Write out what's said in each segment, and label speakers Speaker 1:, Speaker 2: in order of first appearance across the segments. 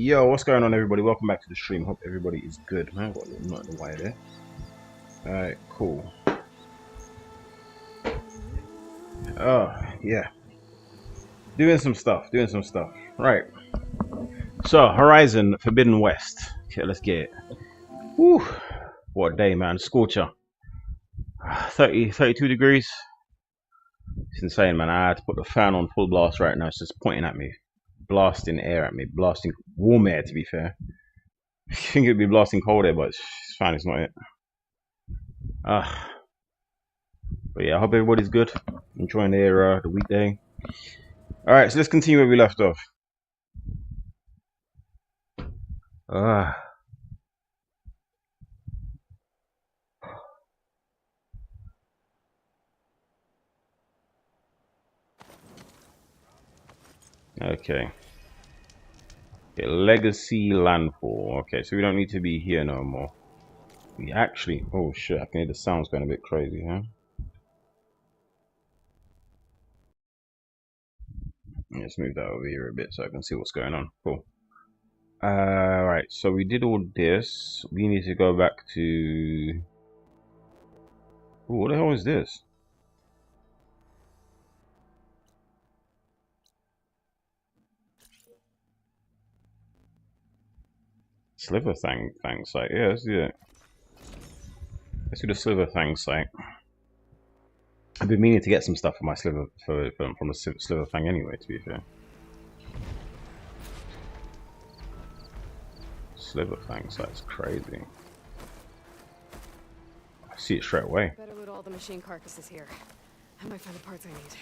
Speaker 1: Yo, what's going on, everybody? Welcome back to the stream. Hope everybody is good. Man, I've got a little knot in the wire there. Alright, cool. Oh, yeah. Doing some stuff. Right. So, Horizon Forbidden West. Okay, let's get it. Whew. What a day, man. Scorcher. 32 degrees. It's insane, man. I had to put the fan on full blast right now. It's just pointing at me. Blasting air at me. Blasting warm air, to be fair. I think it'd be blasting cold air, but it's fine. It's not it. But yeah, I hope everybody's good. Enjoying the weekday. Alright, so let's continue where we left off. Okay. Legacy landfall. Okay, so we don't need to be here no more. We actually... Oh shit, I can hear the sounds going a bit crazy, huh? Let's move that over here a bit so I can see what's going on. Cool. Right, so we did all this. We need to go back to... Ooh, what the hell is this? Sliver Thang site. Yeah, let's do it. Let's do the Sliver Thang site. I've been meaning to get some stuff for my Sliver from the Sliver Thang anyway, to be fair. Sliver Thang site's crazy. I see it straight away.
Speaker 2: Better loot all the machine carcasses here. I might find the parts I need.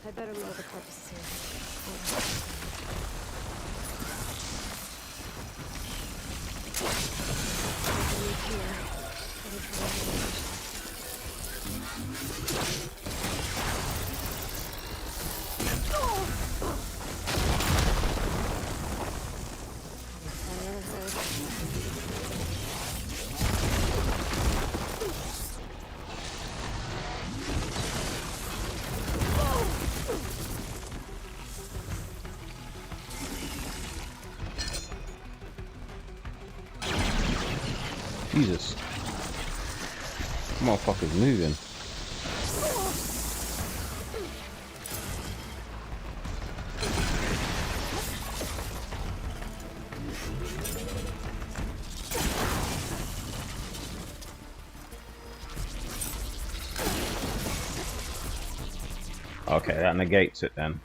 Speaker 2: I better load the carcasses here.
Speaker 1: Jesus. Motherfucker's moving. Okay, that negates it then.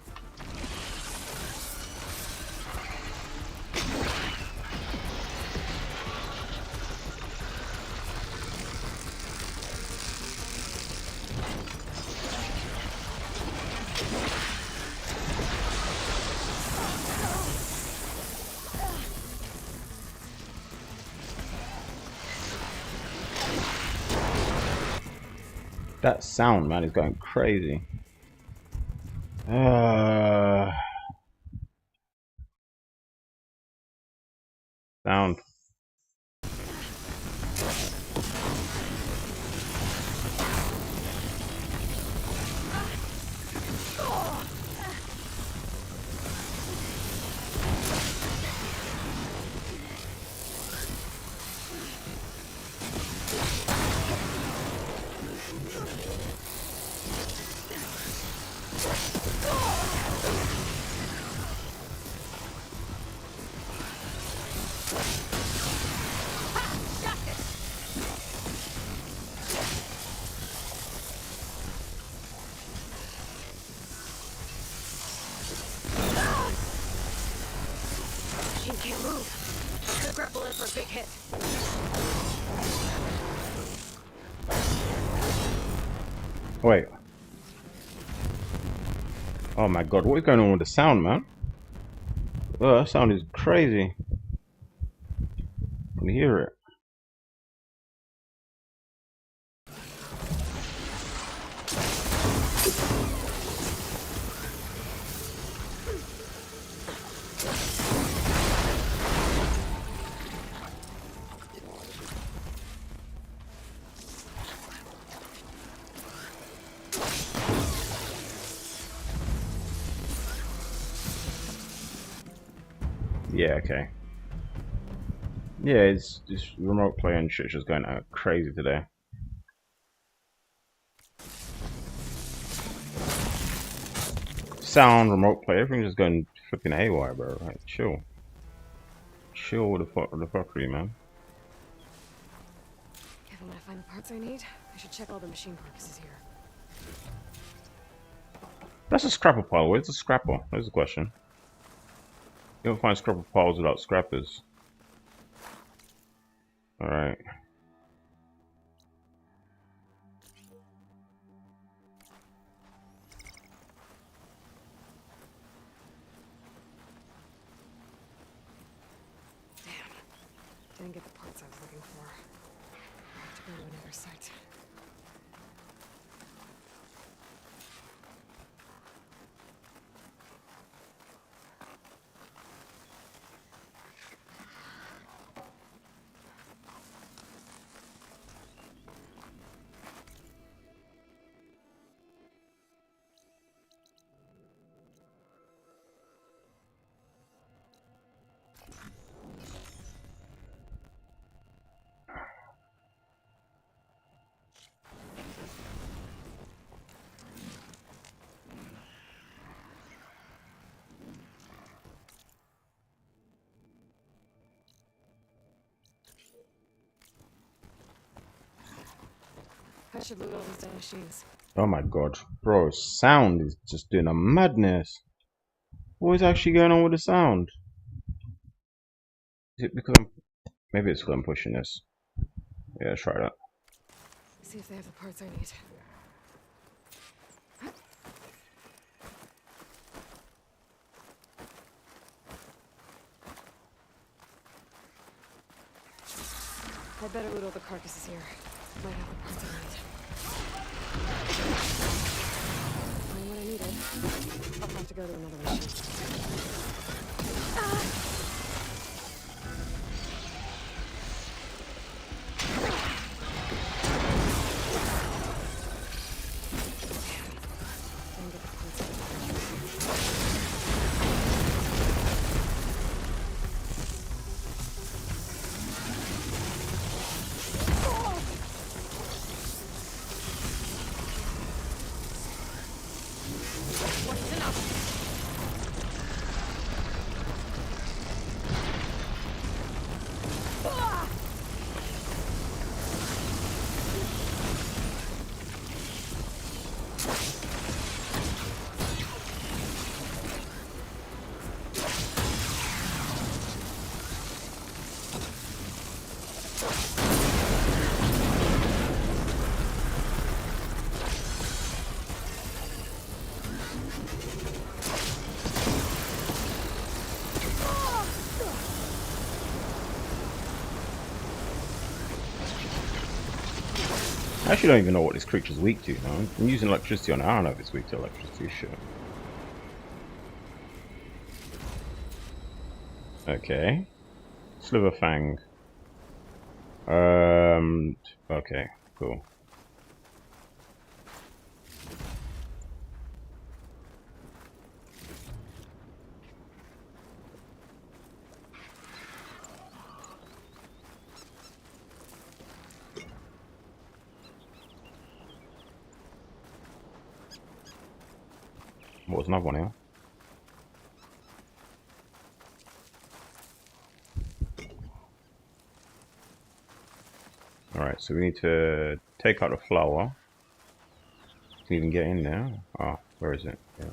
Speaker 1: That sound, man, is going crazy. Sound.
Speaker 2: Can't move. Should grab bullet for a big hit.
Speaker 1: Wait. Oh my god, what is going on with the sound, man? Oh, that sound is crazy. I can hear it. Yeah, okay. Yeah, it's this remote play and shit just going out crazy today. Sound, remote play, everything's just going flipping haywire, bro. Like, chill. Chill with the fuckery, man.
Speaker 2: Kevin, when I find the parts I need, I should check all the machine carcasses here.
Speaker 1: That's a scrapper pile. Where's the scrapper? There's the question. You don't find scrapper piles without scrappers. Alright.
Speaker 2: Didn't get the parts I was looking for. I have to go to another site. I should loot all these dead machines.
Speaker 1: Oh my god. Bro, sound is just doing a madness. What is actually going on with the sound? Is it because maybe it's because I'm pushing this. Yeah, let's try that.
Speaker 2: See if they have the parts I need. I'd better loot all the carcasses here. Might have the parts I need. Find what I needed. I'll have to go to another machine. Didn't get the parts I
Speaker 1: I actually don't even know what this creature's weak to, man. I'm using electricity on it. I don't know if it's weak to electricity. Shit. Okay. Sliver Fang. Okay, cool. What was another one here? Alright, so we need to take out the flower. Can even get in there? Ah, where is it? Yeah.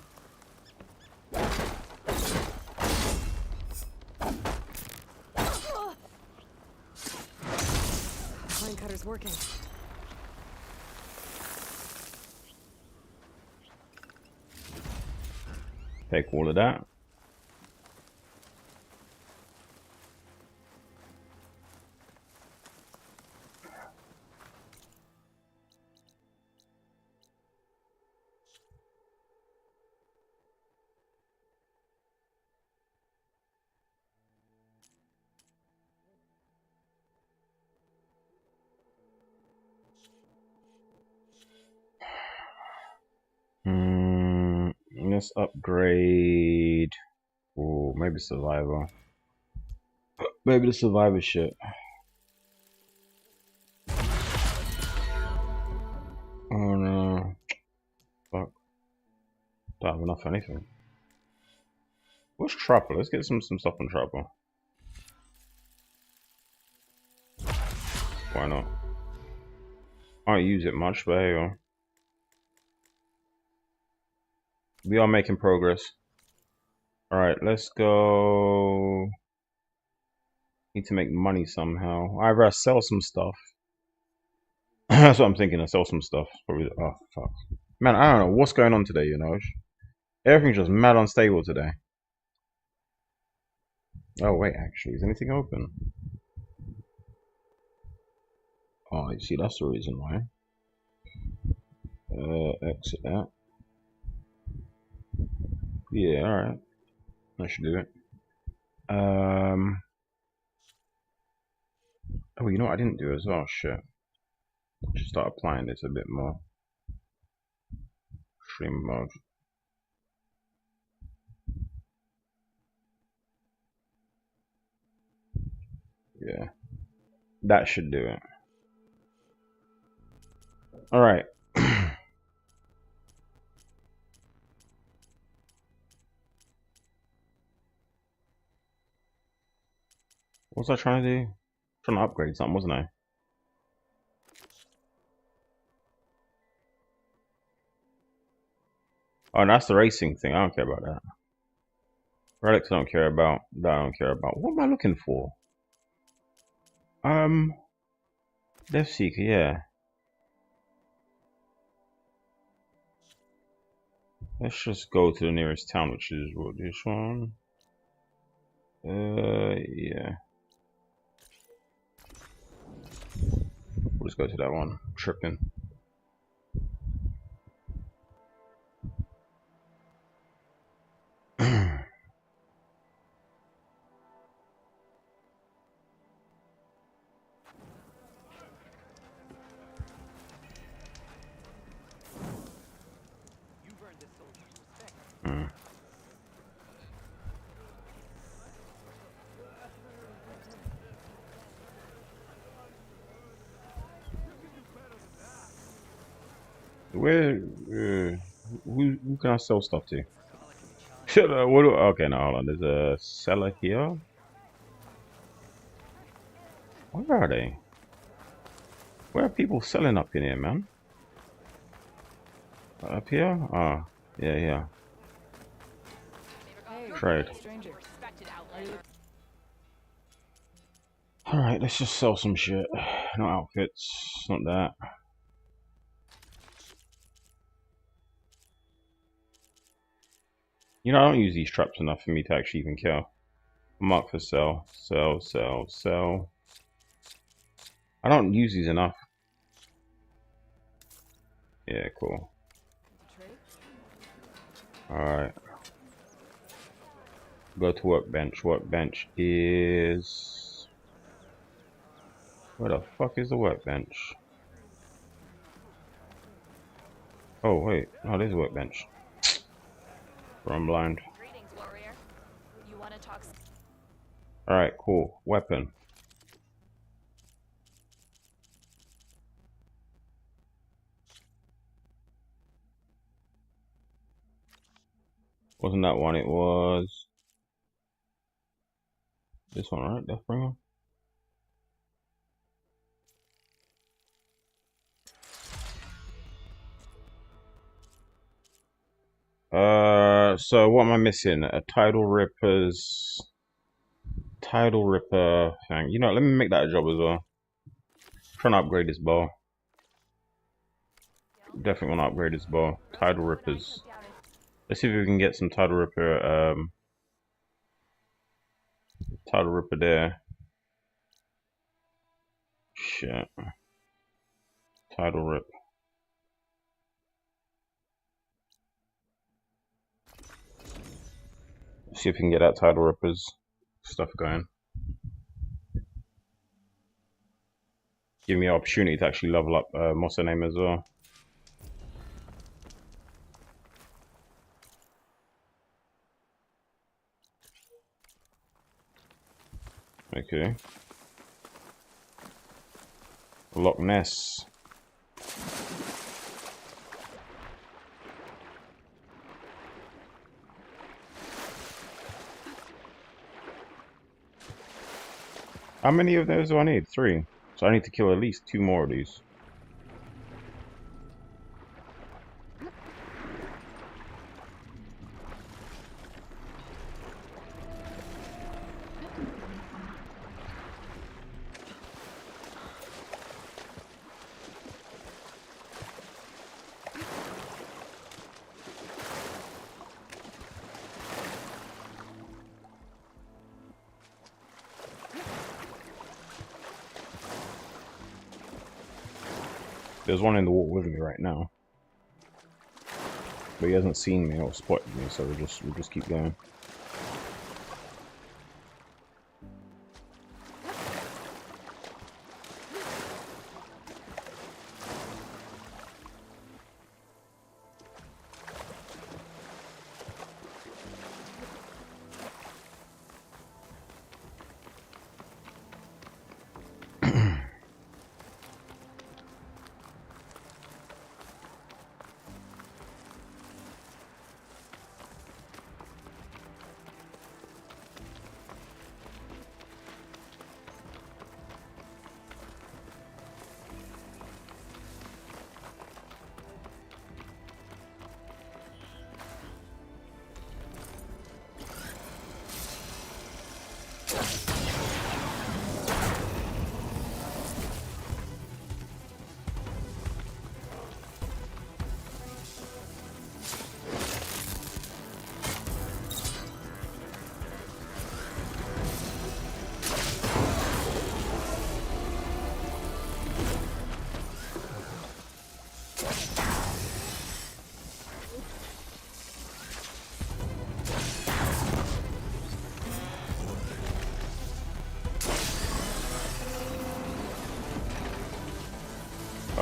Speaker 2: Line cutter's working.
Speaker 1: Take all of that. Let's upgrade. Oh, maybe survivor. Maybe the survivor shit. Oh no. Fuck. Don't have enough for anything. What's Trapper? Let's get some stuff on Trapper. Why not? I don't use it much, but hey, we are making progress. Alright, let's go. Need to make money somehow. Either I sell some stuff. That's what I'm thinking. I sell some stuff. Probably. Oh fuck, man. I don't know what's going on today. You know, everything's just mad unstable today. Oh wait, actually, is anything open? Oh, you see, that's the reason why. Exit that. Yeah, all right. I should do it. Oh, you know what I didn't do as well? Shit. I should start applying this a bit more. Stream mode. Yeah, that should do it. All right. What was I trying to do? Trying to upgrade something, wasn't I? Oh, and that's the racing thing. I don't care about that. Relics I don't care about. That I don't care about. What am I looking for? Death Seeker, yeah. Let's just go to the nearest town, which is what, this one? Yeah. We'll just go to that one. Tripping. Hmm. Where? Who can I sell stuff to? What okay, now hold on. There's a seller here. Where are they? Where are people selling up in here, man? Up here? Ah, yeah, yeah. Trade. Alright, let's just sell some shit. No outfits, not that. You know, I don't use these traps enough for me to actually even care. Mark for sell, sell, sell, sell. I don't use these enough. Yeah, cool. Alright. Go to workbench. Workbench is... Where the fuck is the workbench? Oh, wait. Oh, there's a workbench. I'm blind. Alright, cool. Weapon. Wasn't that one? It was... This one, right? Deathbringer? So what am I missing? A Tidal Ripper thing. You know, let me make that a job as well. Trying to upgrade this bow. Definitely want to upgrade this bow. Tidal Rippers. Let's see if we can get some Tidal Ripper, Tidal Ripper there. Shit. Tidal Rip. See if we can get that Tidal Rippers stuff going. Give me an opportunity to actually level up what's her name as well. Okay. Loch Ness. How many of those do I need? 3. So I need to kill at least 2 more of these. There's one in the water with me right now. But he hasn't seen me or spotted me, so we'll just keep going.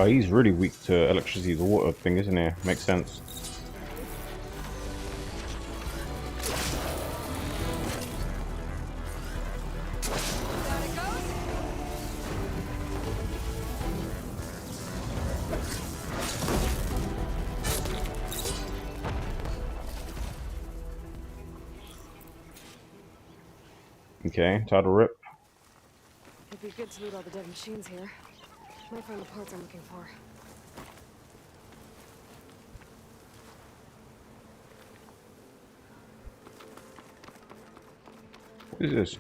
Speaker 1: Oh, he's really weak to electricity, the water thing, isn't he? Makes sense. Okay, tidal rip.
Speaker 2: It'd be good to loot all the dead machines here. Might find the parts I'm looking for.
Speaker 1: What is this?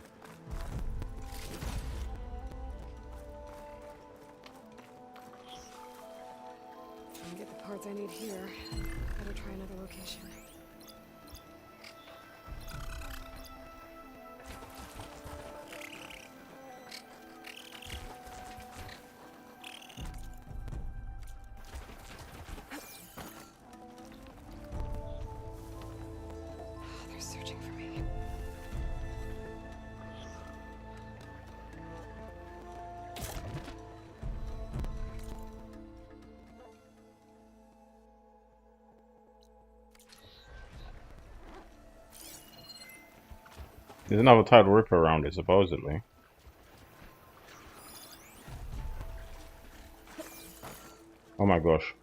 Speaker 2: If I can get the parts I need here, better try another location. They're searching for me.
Speaker 1: There's another tidal rip around it, supposedly. Oh my gosh.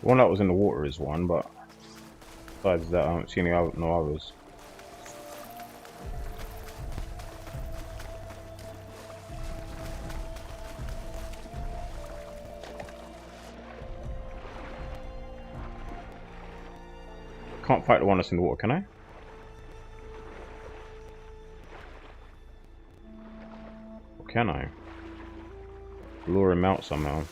Speaker 1: The one that was in the water is one, but besides that, I haven't seen no others. Can't fight the one that's in the water, can I? Or can I? Lure him out somehow.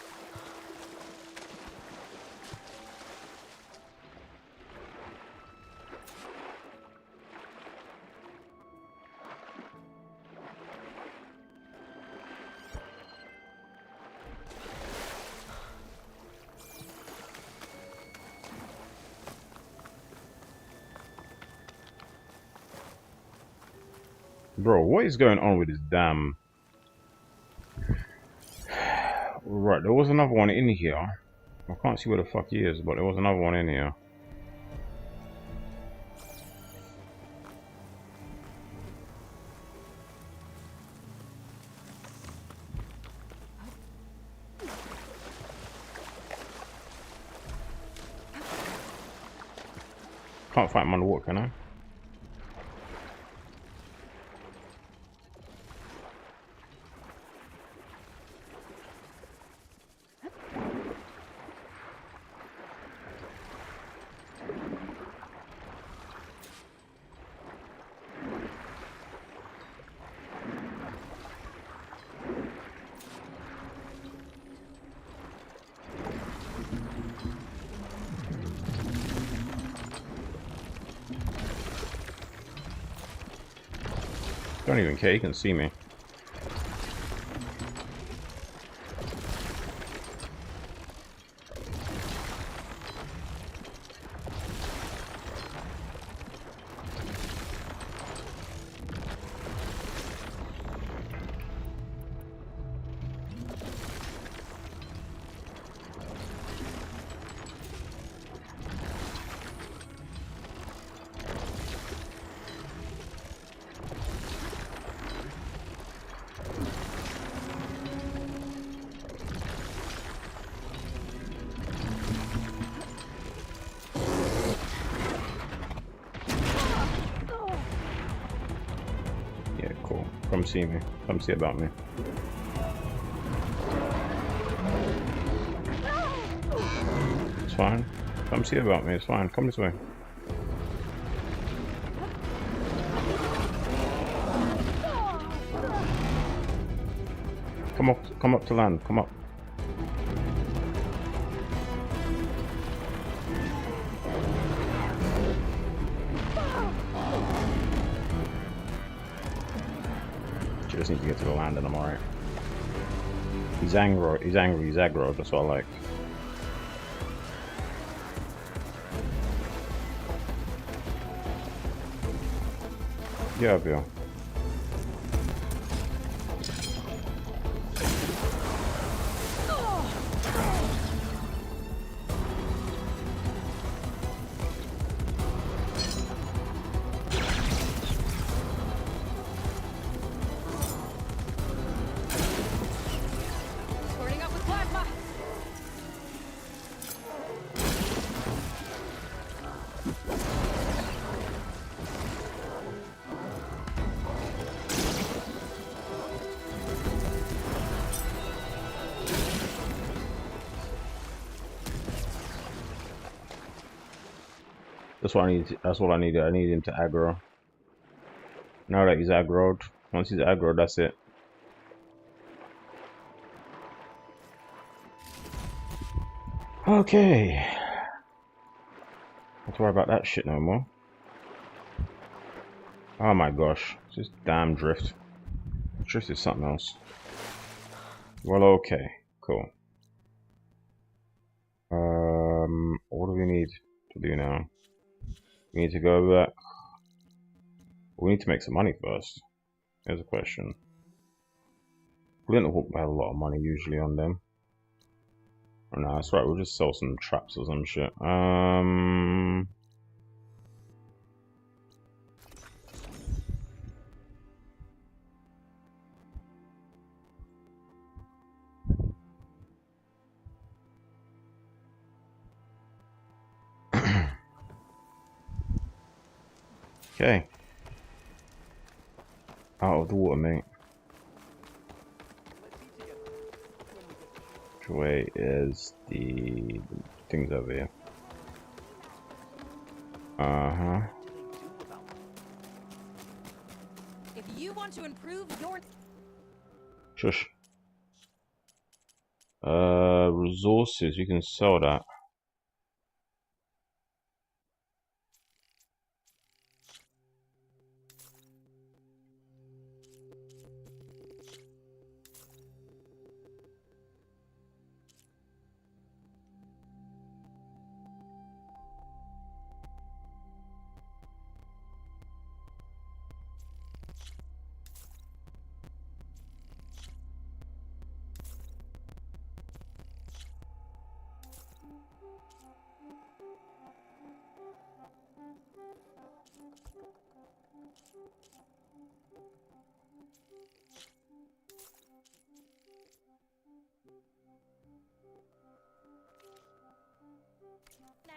Speaker 1: Bro, what is going on with this damn... Right, there was another one in here. I can't see where the fuck he is, but there was another one in here. Can't fight him underwater, can I? Don't even care, he can see me. Yeah, cool. Come see me. Come see about me. It's fine. Come see about me. It's fine. Come this way. Come up to land. Come up. Just need to get to the land and I'm alright. He's angry, he's aggro, that's what I like. Yeah, Bill.
Speaker 2: Burning up with plasma.
Speaker 1: That's what I need. That's what I need. I need him to aggro. Now that he's aggroed, once he's aggroed, that's it. Okay. Don't have to worry about that shit no more. Oh my gosh, this damn drift. Drift is something else. Well, okay, cool. What do we need to do now? We need to go back. We need to make some money first. Here's a question. We don't have a lot of money usually on them. Oh no, that's right. We'll just sell some traps or some shit. Okay. Out of the water, mate. Which way is the things over here? Uh-huh.
Speaker 2: If you want to improve your
Speaker 1: Shush. Resources, you can sell that.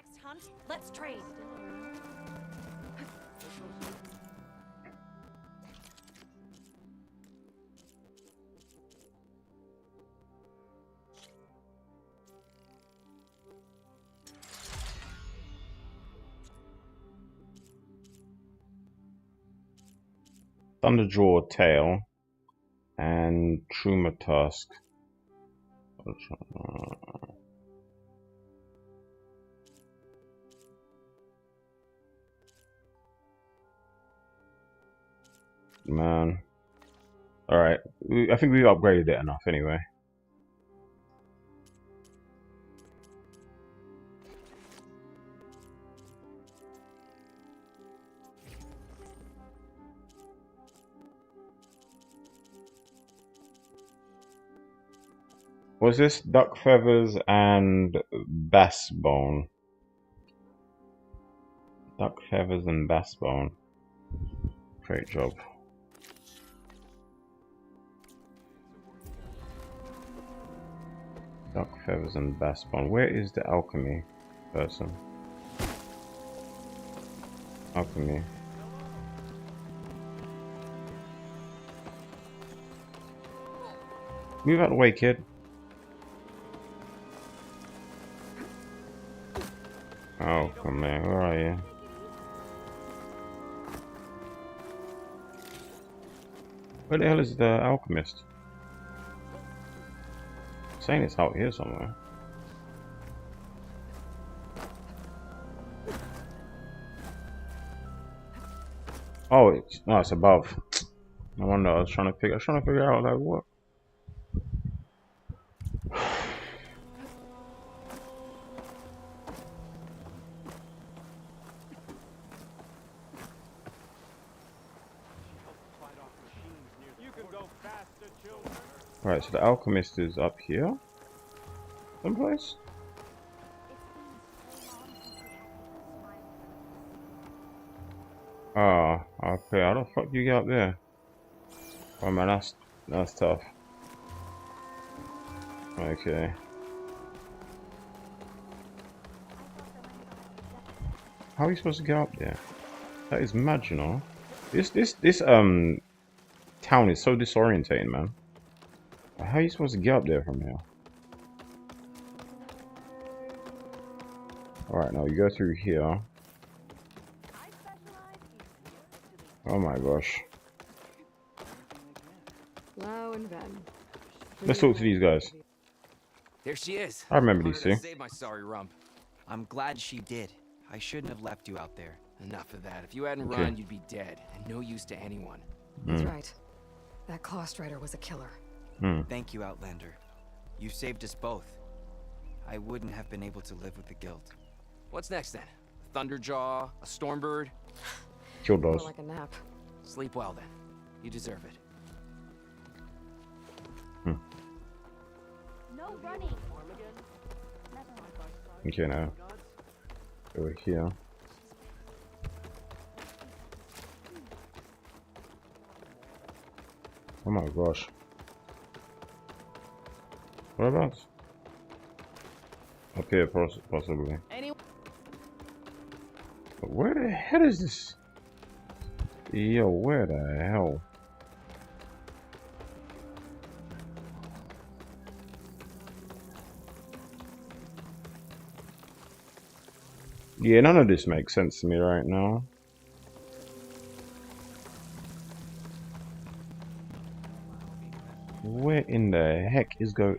Speaker 3: next hunt? Let's trade.
Speaker 1: Thunderjaw tail and Truma tusk. Man. Alright. I think we've upgraded it enough anyway. What's this? Duck feathers and bass bone. Duck feathers and bass bone. Great job. Duck feathers and bass bone. Where is the alchemy person? Alchemy. Move out of the way, kid. Oh, come on, where are you? Where the hell is the alchemist? I'm saying it's out here somewhere. Oh, it's above. No wonder I was trying to figure out like what. Right, so the alchemist is up here, someplace. Ah, okay. How the fuck do you get up there? Oh man, that's tough. Okay. How are you supposed to get up there? That is mad, you know. This town is so disorientating, man. How are you supposed to get up there from here? Alright, now you go through here. Oh my gosh.
Speaker 2: Lau and Ben.
Speaker 1: Let's talk to these guys.
Speaker 4: There she is.
Speaker 1: I remember these two.
Speaker 4: Save my sorry rump. I'm glad she did. I shouldn't have left you out there. Enough of that. If you hadn't run, you'd be dead and no use to anyone.
Speaker 2: He's right. That Claw Strider was a killer.
Speaker 4: Thank you, Outlander. You saved us both. I wouldn't have been able to live with the guilt. What's next then? A Thunderjaw? A Stormbird?
Speaker 1: Killed
Speaker 2: More
Speaker 1: those.
Speaker 2: like a nap.
Speaker 4: Sleep well then. You deserve it.
Speaker 3: No running.
Speaker 1: Okay, now over here. Oh my gosh. Whereabouts? Up here, possibly. But where the hell is this? Yo, where the hell? Yeah, none of this makes sense to me right now. Where in the heck is the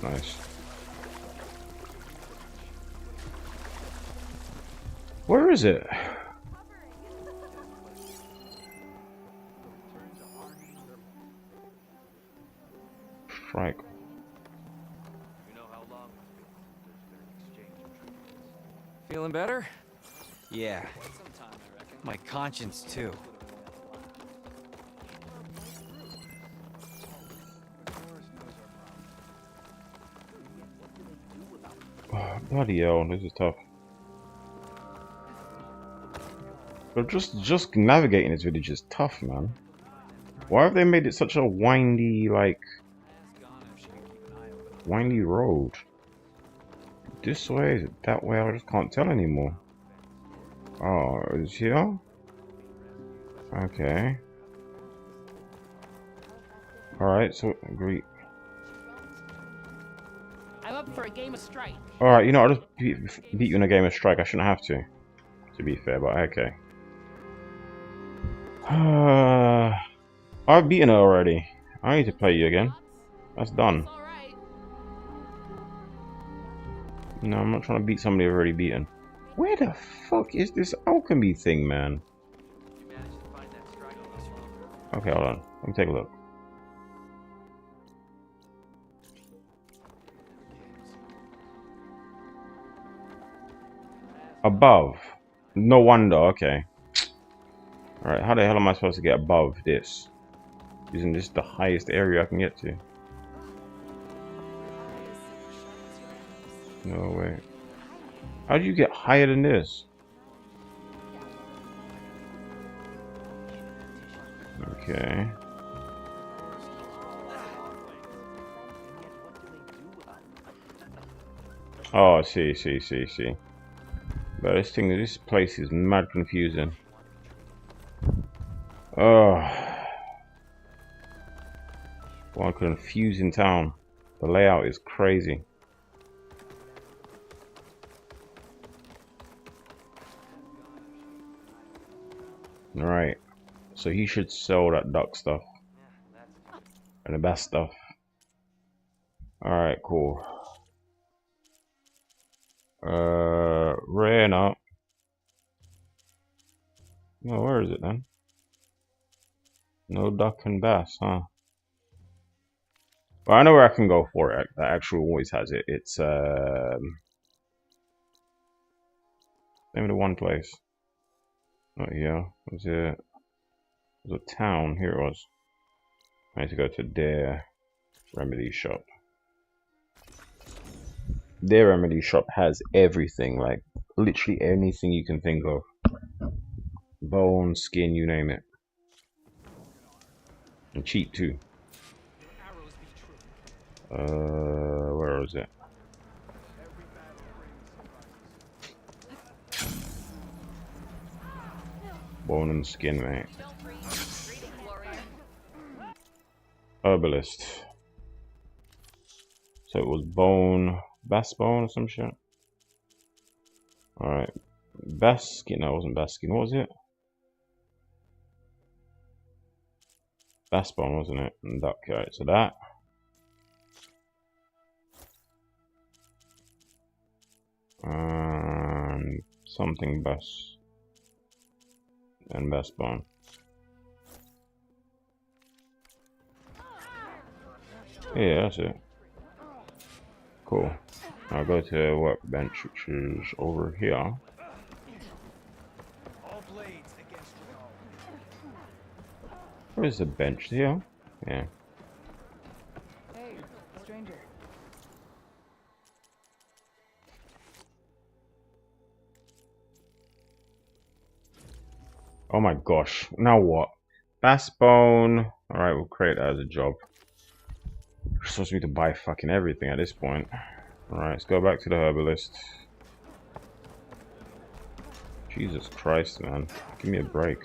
Speaker 1: nice. Where is it? Strike.
Speaker 4: Feeling better? Yeah. My conscience too.
Speaker 1: Oh, bloody hell, this is tough. But just navigating this village is tough, man. Why have they made it such a windy, like... windy road. This way? Is it that way? I just can't tell anymore. Oh, is it here? Okay. Alright, so great.
Speaker 3: I'm up for a game of strike.
Speaker 1: Alright, you know, I'll just beat you in a game of strike. I shouldn't have to be fair, but okay. I've beaten her already. I need to play you again. That's done.
Speaker 3: All right.
Speaker 1: No, I'm not trying to beat somebody I've already beaten. Where the fuck is this alchemy thing, man? Okay, hold on. Let me take a look. Above. No wonder, okay. Alright, how the hell am I supposed to get above this? Isn't this the highest area I can get to? No way. How do you get higher than this? Okay. Oh, see. But this place is mad confusing. Oh. One confusing town. The layout is crazy. Right. So he should sell that duck stuff. And the best stuff. Alright, cool. Ran up. No, where is it then? No duck and bass, huh? Well, I know where I can go for it. That actually always has it. It's maybe the one place. Not here. Was it? It was a town. Here it was. I need to go to their remedy shop. Their remedy shop has everything, like literally anything you can think of. Bone, skin, you name it. And cheap too. Where was it? Bone and skin, mate. Herbalist. So it was bone, bass bone or some shit. Alright. Bass skin, no, it wasn't bass skin. What was it? Bass bone, wasn't it? And duck, right, so that. Something bass. And bass bone. Yeah, that's it. Cool. I'll go to workbench, which is over here. Where's the bench? Here? Yeah.
Speaker 3: Hey, stranger.
Speaker 1: Oh my gosh. Now what? Bass bone. Alright, we'll create that as a job. We're supposed to buy fucking everything at this point. Alright, let's go back to the herbalist. Jesus Christ, man. Give me a break.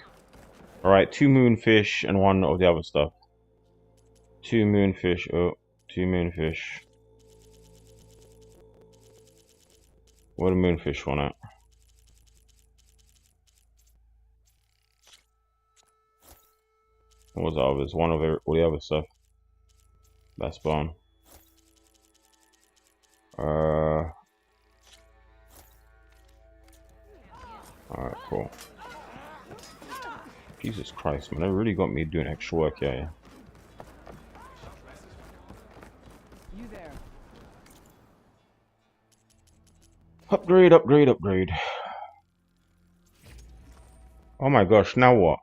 Speaker 1: Alright, 2 moonfish and 1 of the other stuff. 2 moonfish. Oh, 2 moonfish. Where the moonfish one at? What was the others? 1 of all the other stuff. That's bone. Alright, cool. Jesus Christ, man, they really got me doing extra work here.
Speaker 3: You there?
Speaker 1: Upgrade, upgrade, upgrade. Oh my gosh, now what?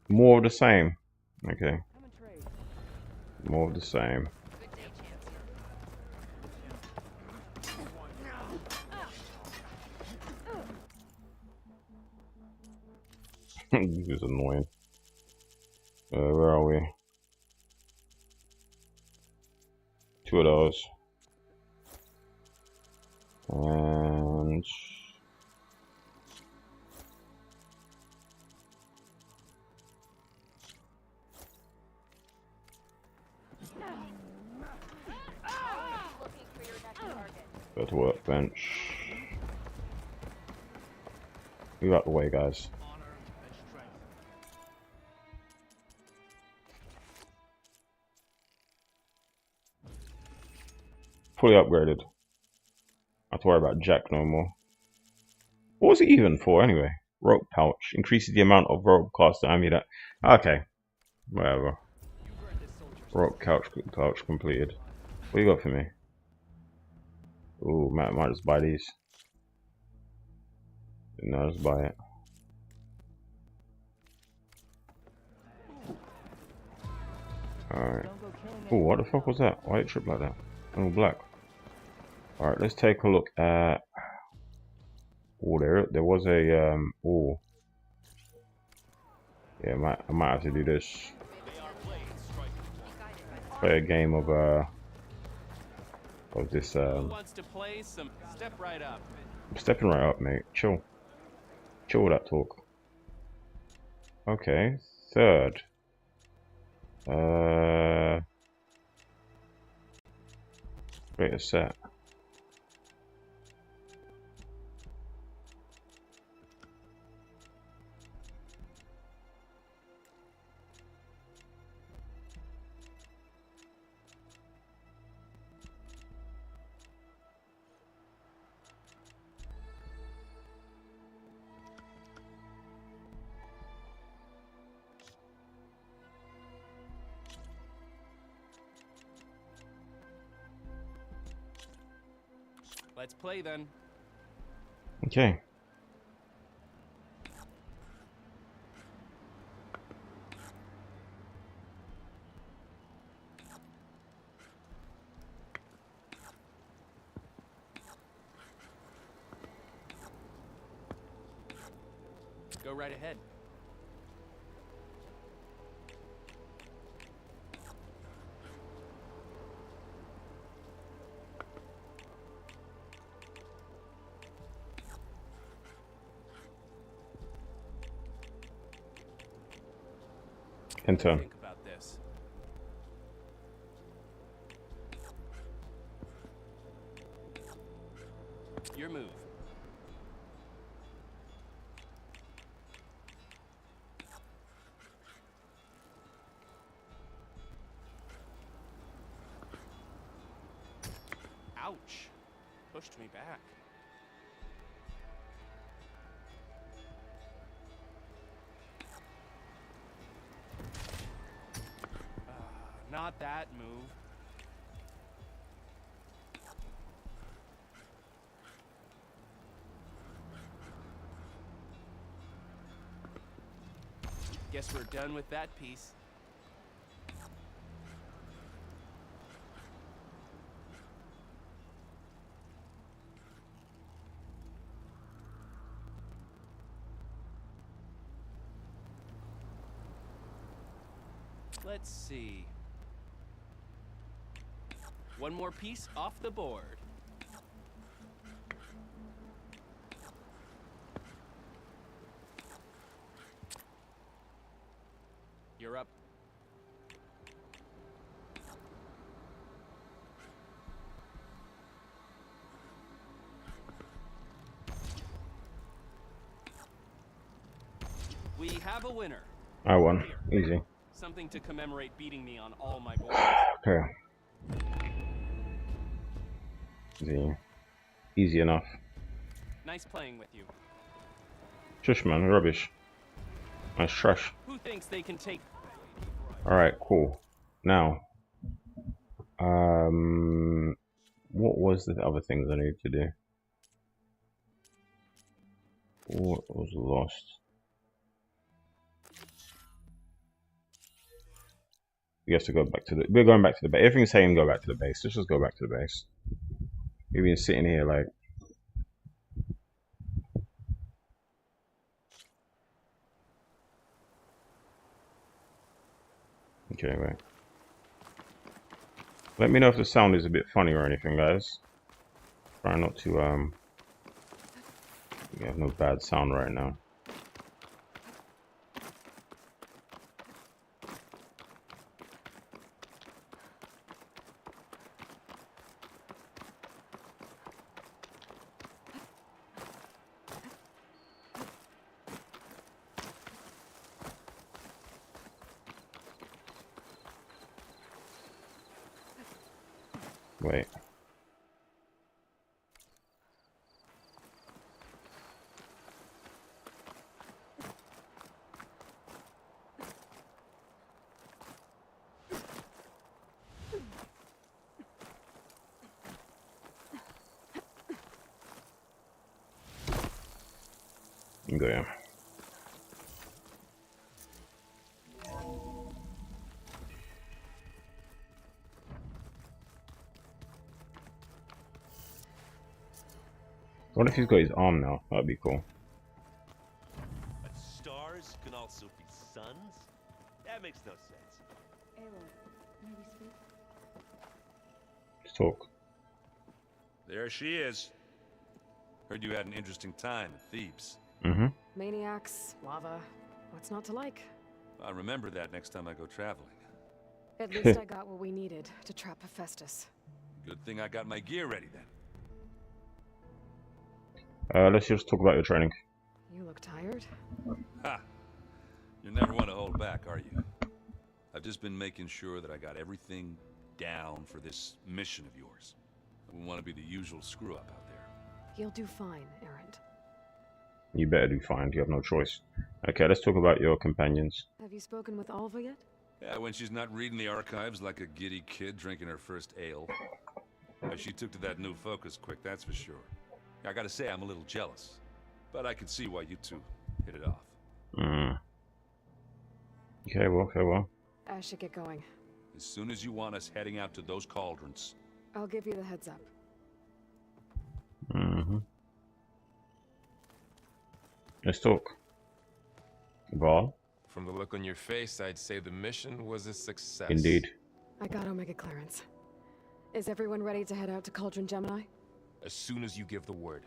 Speaker 1: More of the same. Okay. More of the same. He was annoying. Where are we? 2 of those. And go to workbench. Move out the way, guys. Fully upgraded. I have to worry about Jack no more. What was it even for anyway? Rope pouch. Increases the amount of rope cast to ammo that. Okay. Whatever. Rope pouch completed. What you got for me? Ooh, might just buy these. No, just buy it. Alright. Ooh, what the fuck was that? Why did it trip like that? Oh, black. Alright, let's take a look at... Oh, there was a... Oh. Yeah, I might have to do this. Play a game of this,
Speaker 4: Who wants to play some? Step right up.
Speaker 1: I'm stepping right up, mate. Chill. Chill with that talk. Okay, third. Wait a sec.
Speaker 4: Let's play then.
Speaker 1: Okay.
Speaker 4: Go right ahead.
Speaker 1: Enter.
Speaker 4: Think about this. Your move. Ouch. Pushed me back. Not that move. Guess we're done with that piece. Let's see. One more piece off the board. You're up. We have a winner.
Speaker 1: I won. Easy.
Speaker 4: Something to commemorate beating me on all my boards.
Speaker 1: Okay. Easy enough.
Speaker 4: Nice playing with you.
Speaker 1: Shush, man. Rubbish. Nice trash.
Speaker 4: Who thinks they can take...
Speaker 1: Alright, cool. Now. What was the other things I needed to do? What was lost? We have to go back to the... We're going back to the base. Everything's saying go back to the base. Let's just go back to the base. We've been sitting here like... Okay, wait. Let me know if the sound is a bit funny or anything, guys. Try not to we have no bad sound right now. Wait. Go yeah. What if he's got his arm now? That'd be cool.
Speaker 5: But stars can also be suns? That makes no sense.
Speaker 2: Aloy, may we speak?
Speaker 1: Let's talk.
Speaker 6: There she is. Heard you had an interesting time at Thebes.
Speaker 1: Mm-hmm.
Speaker 2: Maniacs, lava. What's not to like?
Speaker 6: I'll remember that next time I go traveling.
Speaker 2: At least I got what we needed to trap Hephaestus.
Speaker 6: Good thing I got my gear ready then.
Speaker 1: Let's just talk about your training.
Speaker 2: You look tired.
Speaker 6: Ha! You never want to hold back, are you? I've just been making sure that I got everything down for this mission of yours. I wouldn't want to be the usual screw-up out there.
Speaker 2: You'll do fine, Errant.
Speaker 1: You better do fine. You have no choice. Okay, let's talk about your companions.
Speaker 2: Have you spoken with Alva yet?
Speaker 6: Yeah, when she's not reading the archives like a giddy kid drinking her first ale. She took to that new focus quick, that's for sure. I gotta say, I'm a little jealous. But I can see why you two hit it off.
Speaker 1: Okay, well.
Speaker 2: I should get going.
Speaker 6: As soon as you want us heading out to those cauldrons.
Speaker 2: I'll give you the heads up.
Speaker 1: Let's talk. Val?
Speaker 7: From the look on your face, I'd say the mission was a success.
Speaker 1: Indeed.
Speaker 2: I got Omega clearance. Is everyone ready to head out to Cauldron Gemini?
Speaker 7: As soon as you give the word.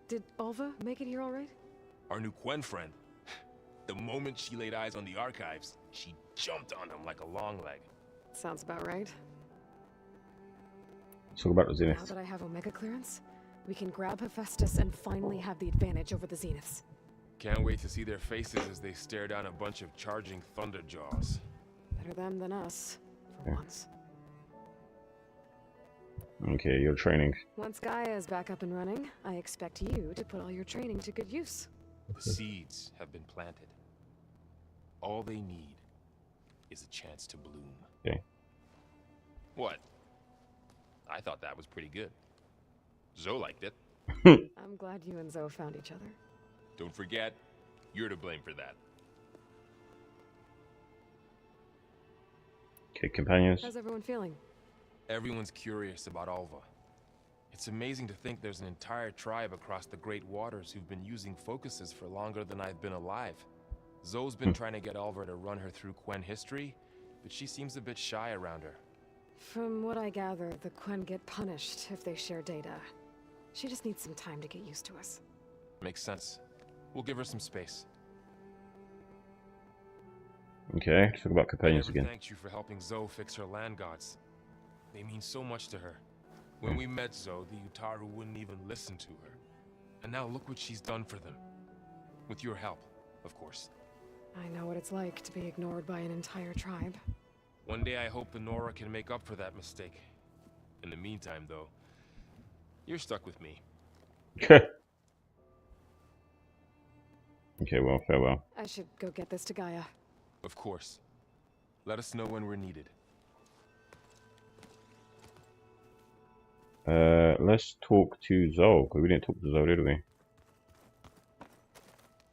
Speaker 2: Did Alva make it here all right?
Speaker 7: Our new Quen friend. The moment she laid eyes on the archives, she jumped on them like a long leg.
Speaker 2: Sounds about right.
Speaker 1: Let's talk about the
Speaker 2: Now
Speaker 1: Zenith.
Speaker 2: that I have Omega clearance, we can grab Hephaestus and finally have the advantage over the Zeniths.
Speaker 7: Can't wait to see their faces as they stare down a bunch of charging thunder jaws.
Speaker 2: Better them than us, for once.
Speaker 1: Okay, your training.
Speaker 2: Once Gaia is back up and running, I expect you to put all your training to good use.
Speaker 7: The seeds have been planted. All they need is a chance to bloom.
Speaker 1: Okay.
Speaker 7: What? I thought that was pretty good. Zoe liked it.
Speaker 2: I'm glad you and Zoe found each other.
Speaker 7: Don't forget, you're to blame for that.
Speaker 1: Okay, companions.
Speaker 2: How's everyone feeling?
Speaker 7: Everyone's curious about Alva. It's amazing to think there's an entire tribe across the Great Waters who've been using focuses for longer than I've been alive. Zoe's been trying to get Alva to run her through Quen history, but she seems a bit shy around her.
Speaker 2: From what I gather, the Quen get punished if they share data. She just needs some time to get used to us.
Speaker 7: Makes sense. We'll give her some space.
Speaker 1: Okay, let's talk about
Speaker 7: I
Speaker 1: companions
Speaker 7: never
Speaker 1: again.
Speaker 7: thanked you for helping Zoe fix her land gods. They mean so much to her. When we met Zoe, the Utaru wouldn't even listen to her. And now look what she's done for them. With your help, of course.
Speaker 2: I know what it's like to be ignored by an entire tribe.
Speaker 7: One day I hope the Nora can make up for that mistake. In the meantime, though, you're stuck with me.
Speaker 1: Okay, well, farewell.
Speaker 2: I should go get this to Gaia.
Speaker 7: Of course. Let us know when we're needed.
Speaker 1: Let's talk to Zoe, because we didn't talk to Zoe, did we?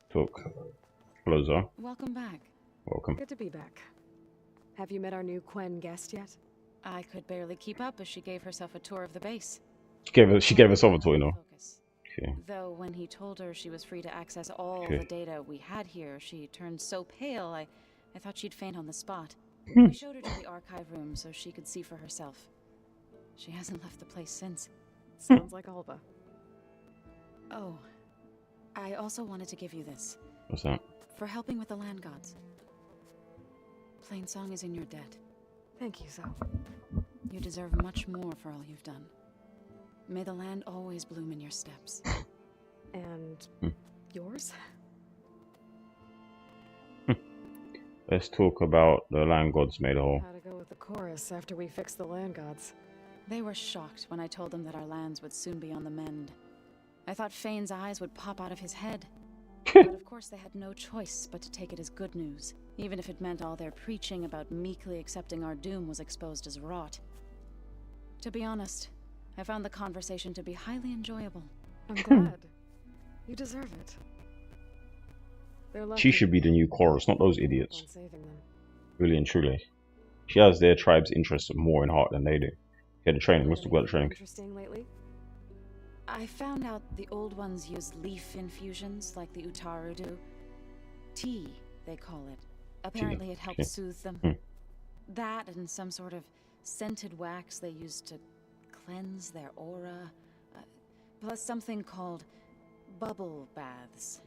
Speaker 1: Talk. Hello, Zoe.
Speaker 8: Welcome back.
Speaker 1: Welcome.
Speaker 2: Good to be back. Have you met our new Quen guest yet?
Speaker 8: I could barely keep up as she gave herself a tour of the base.
Speaker 1: She gave us over to, you know.
Speaker 8: Focus.
Speaker 1: Okay.
Speaker 8: Though when he told her she was free to access all
Speaker 1: Okay.
Speaker 8: the data we had here, she turned so pale, I thought she'd faint on the spot. We showed her to the archive room so she could see for herself. She hasn't left the place since.
Speaker 2: Sounds like Alba.
Speaker 8: Oh, I also wanted to give you this.
Speaker 1: What's that?
Speaker 8: For helping with the land gods. Plainsong is in your debt.
Speaker 2: Thank you, Zoe.
Speaker 8: You deserve much more for all you've done. May the land always bloom in your steps.
Speaker 2: And yours?
Speaker 1: Let's talk about the land gods made whole.
Speaker 2: How to go with the chorus after we fix the land gods.
Speaker 8: They were shocked when I told them that our lands would soon be on the mend. I thought Fane's eyes would pop out of his head. But of course they had no choice but to take it as good news, even if it meant all their preaching about meekly accepting our doom was exposed as rot. To be honest, I found the conversation to be highly enjoyable.
Speaker 2: I'm glad. You deserve it. They're lucky
Speaker 1: She should be the new chorus, not those
Speaker 2: on
Speaker 1: idiots.
Speaker 2: saving them.
Speaker 1: Really and truly. She has their tribe's interests more in heart than they do. Yeah, the training. Let's talk about the training.
Speaker 2: Interesting lately?
Speaker 8: I found out the old ones use leaf infusions like the Utaru do. Tea, they call it. Apparently it helps soothe them. That and some sort of scented wax they use to cleanse their aura. Plus something called bubble baths.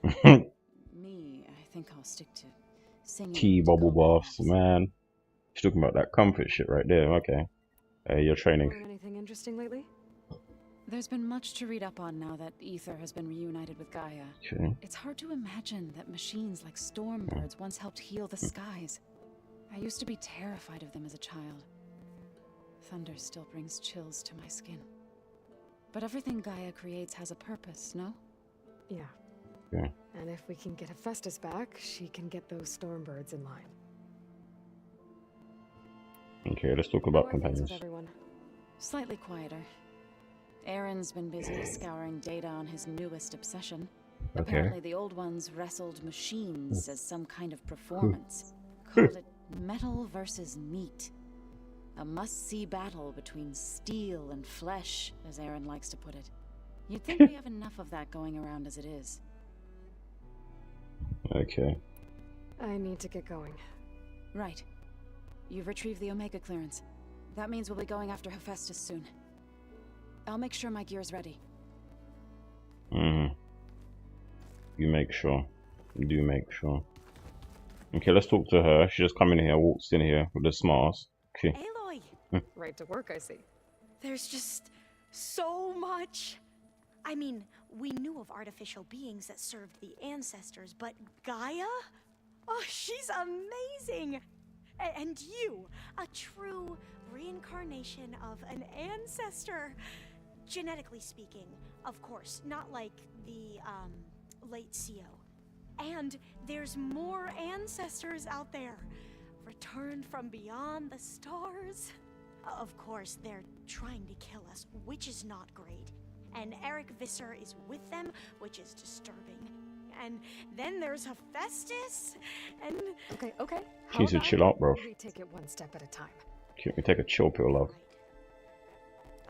Speaker 8: Me, I think I'll stick to singing.
Speaker 1: Tea,
Speaker 8: to
Speaker 1: bubble
Speaker 8: calm
Speaker 1: baths,
Speaker 8: nerves.
Speaker 1: man. She's talking about that comfort shit right there. Okay. Your training.
Speaker 2: Learn anything interesting lately?
Speaker 8: There's been much to read up on now that Ether has been reunited with Gaia.
Speaker 1: Okay.
Speaker 8: It's hard to imagine that machines like Stormbirds once helped heal the skies. I used to be terrified of them as a child. Thunder still brings chills to my skin. But everything Gaia creates has a purpose, no?
Speaker 2: Yeah.
Speaker 1: Yeah.
Speaker 2: And if we can get Hephaestus back, she can get those Stormbirds in line.
Speaker 1: Okay, let's talk
Speaker 2: How
Speaker 1: about
Speaker 2: are things
Speaker 1: companions.
Speaker 2: with everyone?
Speaker 8: Slightly quieter. Aaron's been busy scouring data on his newest obsession.
Speaker 1: Okay.
Speaker 8: Apparently the old ones wrestled machines as some kind of performance. Called it metal versus meat. A must-see battle between steel and flesh, as Aaron likes to put it. You'd think we have enough of that going around as it is.
Speaker 1: Okay.
Speaker 2: I need to get going.
Speaker 8: Right. You've retrieved the Omega clearance. That means we'll be going after Hephaestus soon. I'll make sure my gear's ready.
Speaker 1: You make sure. You do make sure. Okay, let's talk to her. She just come in here, walks in here with the smarts. Okay.
Speaker 9: Aloy,
Speaker 2: Right to work, I see.
Speaker 9: there's just so much. I mean, we knew of artificial beings that served the ancestors, but Gaia? Oh, she's amazing! And you, a true reincarnation of an ancestor. Genetically speaking, of course, not like the, late CO. And there's more ancestors out there, returned from beyond the stars. Of course, they're trying to kill us, which is not great. And Eric Visser is with them, which is disturbing. And then there's Hephaestus, and...
Speaker 2: Okay.
Speaker 1: She needs to chill out, bro.
Speaker 2: We take it one step at a time.
Speaker 1: Can we take a chill pill, love?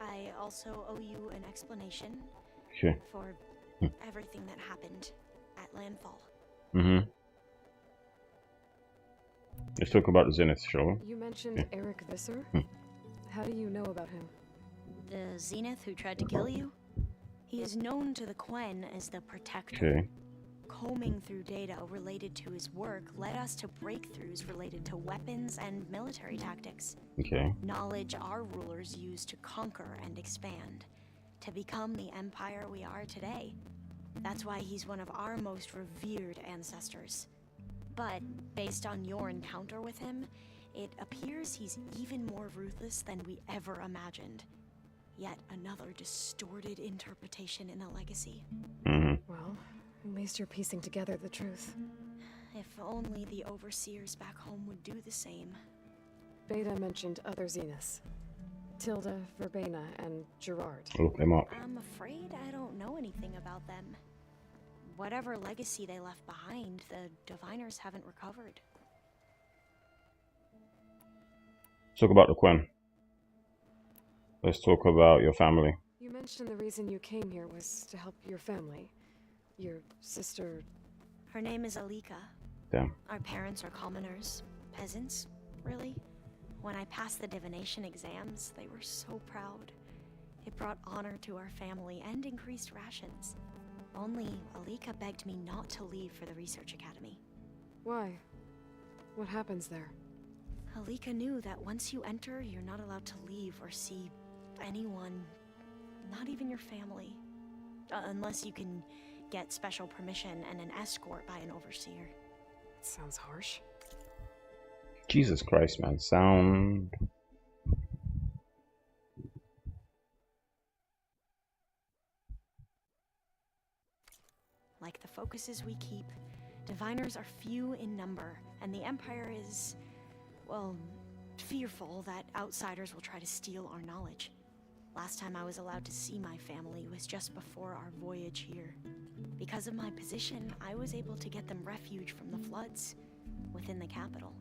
Speaker 9: Right. I also owe you an explanation
Speaker 1: Okay.
Speaker 9: for everything that happened at Landfall.
Speaker 1: Let's talk about the Zenith, shall we?
Speaker 2: You mentioned Eric Visser? How do you know about him?
Speaker 9: The Zenith who tried to kill you? He is known to the Quen as the Protector.
Speaker 1: Okay.
Speaker 9: Combing through data related to his work led us to breakthroughs related to weapons and military tactics.
Speaker 1: Okay.
Speaker 9: Knowledge our rulers used to conquer and expand, to become the empire we are today. That's why he's one of our most revered ancestors. But based on your encounter with him, it appears he's even more ruthless than we ever imagined. Yet another distorted interpretation in the legacy.
Speaker 2: Well, at least you're piecing together the truth.
Speaker 9: If only the overseers back home would do the same.
Speaker 2: Beta mentioned other Zeniths. Tilda, Verbena, and Gerard.
Speaker 1: Look them up.
Speaker 9: I'm afraid I don't know anything about them. Whatever legacy they left behind, the Diviners haven't recovered.
Speaker 1: Let's talk about the Quen. Let's talk about your family.
Speaker 2: You mentioned the reason you came here was to help your family. Your sister...
Speaker 9: Her name is Alika.
Speaker 1: Damn.
Speaker 9: Our parents are commoners, peasants, really. When I passed the divination exams, they were so proud. It brought honor to our family and increased rations. Only Alika begged me not to leave for the research academy.
Speaker 2: Why? What happens there?
Speaker 9: Alika knew that once you enter, you're not allowed to leave or see anyone, not even your family. Unless you can get special permission and an escort by an overseer.
Speaker 2: Sounds harsh.
Speaker 1: Jesus Christ, man. Sound.
Speaker 9: Like the focuses we keep, diviners are few in number, and the Empire is, well, fearful that outsiders will try to steal our knowledge. Last time I was allowed to see my family was just before our voyage here. Because of my position, I was able to get them refuge from the floods within the capital.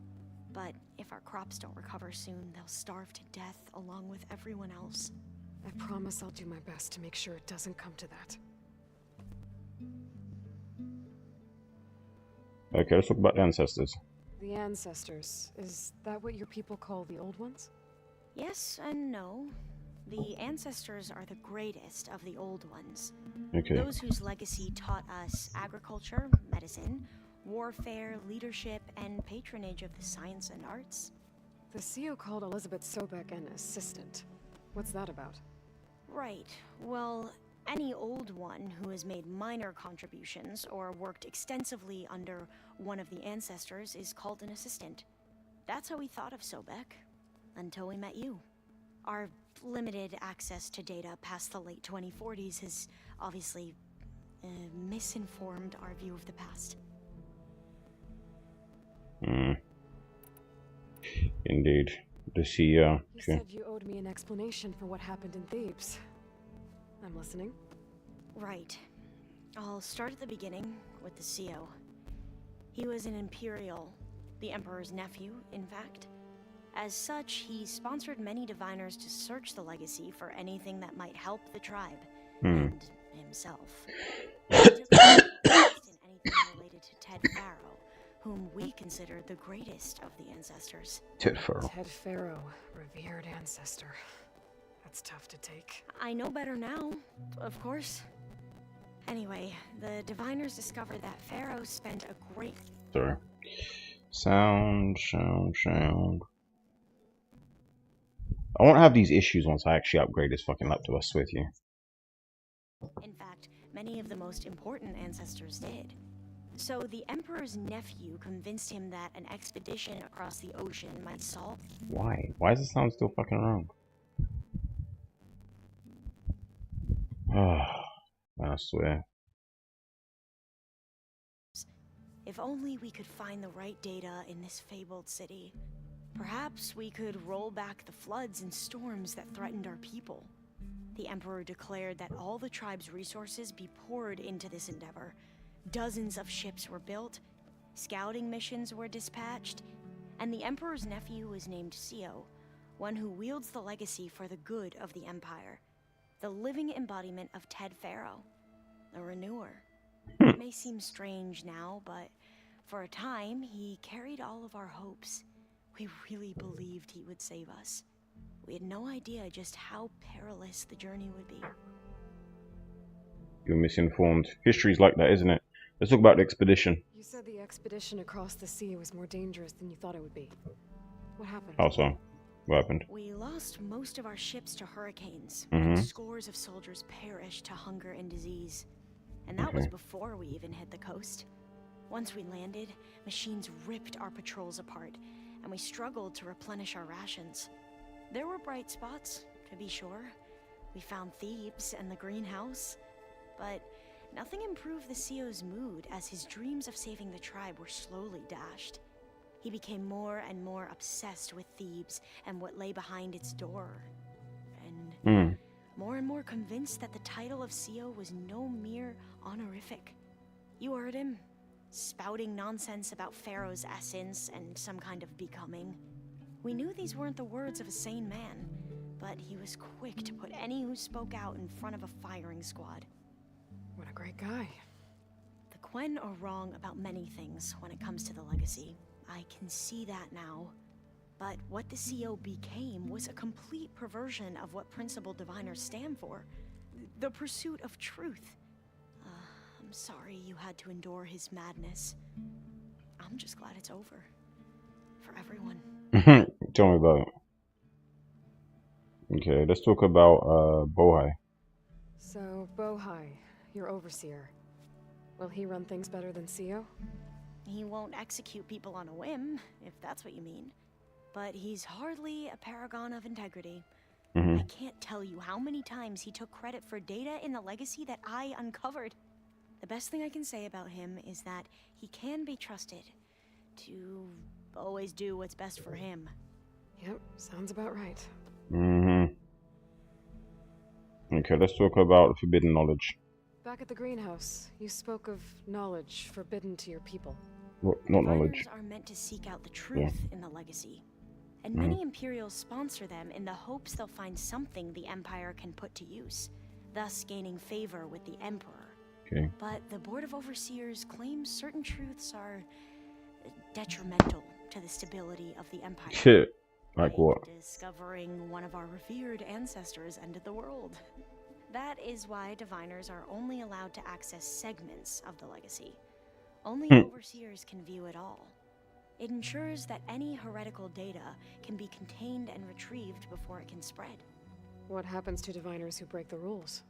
Speaker 9: But if our crops don't recover soon, they'll starve to death along with everyone else.
Speaker 2: I promise I'll do my best to make sure it doesn't come to that.
Speaker 1: Okay, let's talk about the ancestors.
Speaker 2: The ancestors, is that what your people call the old ones?
Speaker 9: Yes and no. The ancestors are the greatest of the old ones.
Speaker 1: Okay.
Speaker 9: Those whose legacy taught us agriculture, medicine, warfare, leadership, and patronage of the science and arts.
Speaker 2: The CEO called Elizabeth Sobek an assistant. What's that about?
Speaker 9: Right. Well, any old one who has made minor contributions or worked extensively under one of the ancestors is called an assistant. That's how we thought of Sobek, until we met you. Our limited access to data past the late 2040s has obviously misinformed our view of the past.
Speaker 1: Indeed. The CEO.
Speaker 2: You said you owed me an explanation for what happened in Thebes. I'm listening.
Speaker 9: Right. I'll start at the beginning with the CEO. He was an Imperial, the Emperor's nephew, in fact. As such, he sponsored many diviners to search the legacy for anything that might help the tribe and himself. He took interest in anything related to Ted Farrow, whom we consider the greatest of the ancestors.
Speaker 1: Ted Farrow.
Speaker 2: Ted Farrow, revered ancestor. That's tough to take.
Speaker 9: I know better now, of course. Anyway, the diviners discovered that Pharaoh spent a great...
Speaker 1: Sorry. Sound. I won't have these issues once I actually upgrade this fucking laptop, I swear to you.
Speaker 9: In fact, many of the most important ancestors did. So the Emperor's nephew convinced him that an expedition across the ocean might solve...
Speaker 1: Why? Why is the sound still fucking wrong? Oh, I swear.
Speaker 9: If only we could find the right data in this fabled city. Perhaps we could roll back the floods and storms that threatened our people. The Emperor declared that all the tribe's resources be poured into this endeavor. Dozens of ships were built, scouting missions were dispatched, and the Emperor's nephew was named CEO, one who wields the legacy for the good of the Empire. The living embodiment of Ted Farrow, a renewer. It may seem strange now, but for a time, he carried all of our hopes. We really believed he would save us. We had no idea just how perilous the journey would be.
Speaker 1: You're misinformed. History's like that, isn't it? Let's talk about the expedition.
Speaker 2: You said the expedition across the sea was more dangerous than you thought it would be. What happened?
Speaker 1: How so? What happened?
Speaker 9: We lost most of our ships to hurricanes,
Speaker 1: Mm-hmm.
Speaker 9: and scores of soldiers perished to hunger and disease. And that was before we even hit the coast. Once we landed, machines ripped our patrols apart, and we struggled to replenish our rations. There were bright spots, to be sure. We found Thebes and the greenhouse, but nothing improved the CEO's mood as his dreams of saving the tribe were slowly dashed. He became more and more obsessed with Thebes and what lay behind its door, and more and more convinced that the title of CEO was no mere honorific. You heard him, spouting nonsense about Pharaoh's essence and some kind of becoming. We knew these weren't the words of a sane man, but he was quick to put any who spoke out in front of a firing squad.
Speaker 2: What a great guy.
Speaker 9: The Quen are wrong about many things when it comes to the legacy. I can see that now. But what the CO became was a complete perversion of what principal diviners stand for. The pursuit of truth. I'm sorry you had to endure his madness. I'm just glad it's over. For everyone.
Speaker 1: Tell me about it. Okay, let's talk about Bohai.
Speaker 2: So, Bohai, your overseer. Will he run things better than CO?
Speaker 9: He won't execute people on a whim, if that's what you mean. But he's hardly a paragon of integrity. I can't tell you how many times he took credit for data in the legacy that I uncovered. The best thing I can say about him is that he can be trusted to always do what's best for him.
Speaker 2: Yep, sounds about right.
Speaker 1: Okay, let's talk about forbidden knowledge.
Speaker 2: Back at the greenhouse, you spoke of knowledge forbidden to your people.
Speaker 1: What? Not knowledge.
Speaker 9: Diviners are meant to seek out the truth in the legacy. And many Imperials sponsor them in the hopes they'll find something the Empire can put to use, thus gaining favor with the Emperor.
Speaker 1: Okay.
Speaker 9: But the Board of Overseers claims certain truths are detrimental to the stability of the Empire.
Speaker 1: Shit. Like what?
Speaker 9: Discovering one of our revered ancestors ended the world. That is why diviners are only allowed to access segments of the legacy. Only overseers can view it all. It ensures that any heretical data can be contained and retrieved before it can spread.
Speaker 2: What happens to diviners who break the rules?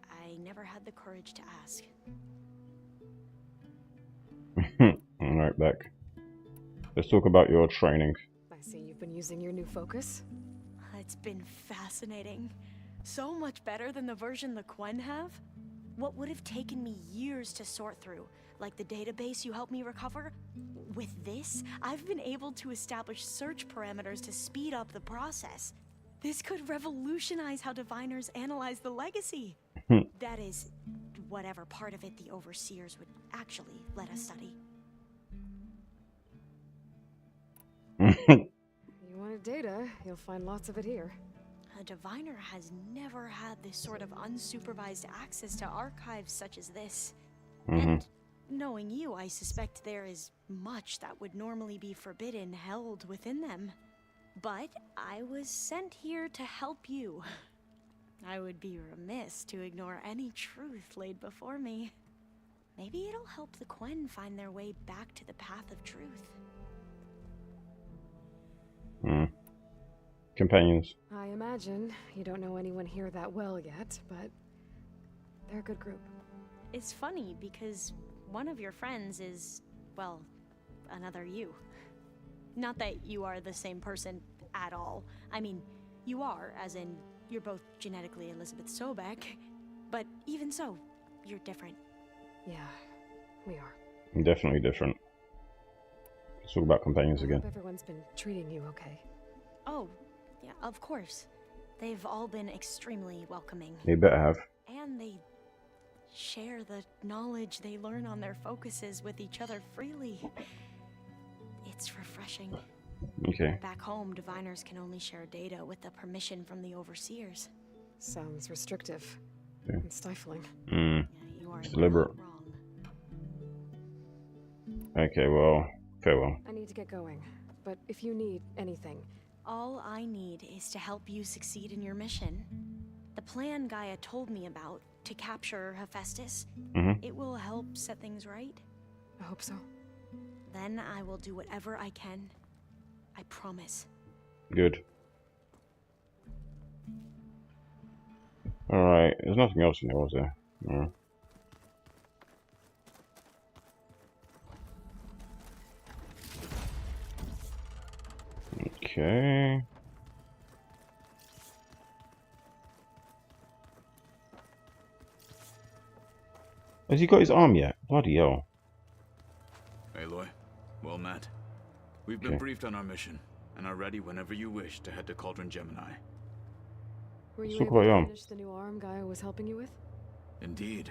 Speaker 9: I never had the courage to ask.
Speaker 1: Alright, back. Let's talk about your training.
Speaker 2: I see you've been using your new focus.
Speaker 9: It's been fascinating. So much better than the version the Quen have. What would have taken me years to sort through, like the database you helped me recover, with this, I've been able to establish search parameters to speed up the process. This could revolutionize how diviners analyze the legacy. That is, whatever part of it the overseers would actually let us study.
Speaker 2: You wanted data, you'll find lots of it here.
Speaker 9: A diviner has never had this sort of unsupervised access to archives such as this. And knowing you, I suspect there is much that would normally be forbidden held within them. But I was sent here to help you. I would be remiss to ignore any truth laid before me. Maybe it'll help the Quen find their way back to the path of truth.
Speaker 1: Companions.
Speaker 2: I imagine you don't know anyone here that well yet, but they're a good group.
Speaker 9: It's funny because one of your friends is, well, another you. Not that you are the same person at all. I mean, you are, as in, you're both genetically Elizabeth Sobek, but even so, you're different.
Speaker 2: Yeah, we are.
Speaker 1: Definitely different. Let's talk about companions
Speaker 2: I
Speaker 1: again.
Speaker 2: hope everyone's been treating you okay.
Speaker 9: Oh, yeah, of course. They've all been extremely welcoming.
Speaker 1: They better have.
Speaker 9: And they share the knowledge they learn on their focuses with each other freely. It's refreshing.
Speaker 1: Okay.
Speaker 9: Back home, diviners can only share data with the permission from the overseers.
Speaker 2: Sounds restrictive.
Speaker 1: Yeah.
Speaker 2: And stifling.
Speaker 9: Yeah, you are
Speaker 1: Deliberate.
Speaker 9: not wrong.
Speaker 1: Okay, well, farewell.
Speaker 2: I need to get going, but if you need anything...
Speaker 9: All I need is to help you succeed in your mission. The plan Gaia told me about, to capture Hephaestus, it will help set things right.
Speaker 2: I hope so.
Speaker 9: Then I will do whatever I can. I promise.
Speaker 1: Good. Alright, there's nothing else in there, was there? No. Okay. Has he got his arm yet? Bloody hell.
Speaker 10: Aloy, well met. We've been briefed on our mission, and are ready whenever you wish to head to Cauldron Gemini.
Speaker 2: Were you
Speaker 1: So
Speaker 2: able to
Speaker 1: quiet.
Speaker 2: finish the new arm Gaia was helping you with?
Speaker 10: Indeed.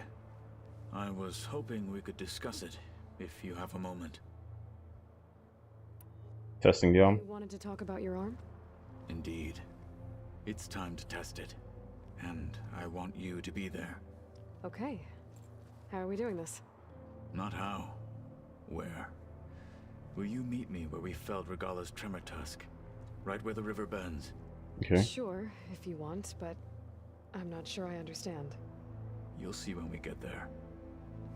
Speaker 10: I was hoping we could discuss it, if you have a moment.
Speaker 1: Testing the arm.
Speaker 2: You wanted to talk about your arm?
Speaker 10: Indeed. It's time to test it, and I want you to be there.
Speaker 2: Okay. How are we doing this?
Speaker 10: Not how. Where. Will you meet me where we felled Regala's tremor tusk? right where the river bends.
Speaker 1: Okay.
Speaker 2: Sure, if you want, but I'm not sure I understand.
Speaker 10: You'll see when we get there.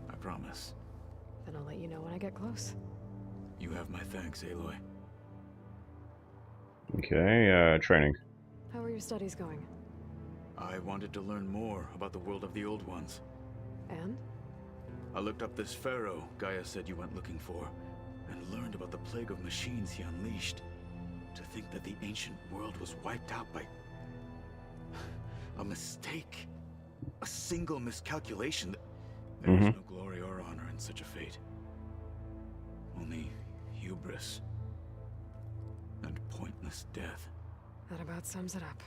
Speaker 10: I promise.
Speaker 2: Then I'll let you know when I get close.
Speaker 10: You have my thanks, Aloy.
Speaker 1: Okay, training.
Speaker 2: How are your studies going?
Speaker 10: I wanted to learn more about the world of the Old Ones.
Speaker 2: And?
Speaker 10: I looked up this pharaoh Gaia said you went looking for, and learned about the plague of machines he unleashed. To think that the ancient world was wiped out by a mistake. A single miscalculation. There is no glory or honor in such a fate. Only hubris and pointless death.
Speaker 2: That about sums it up.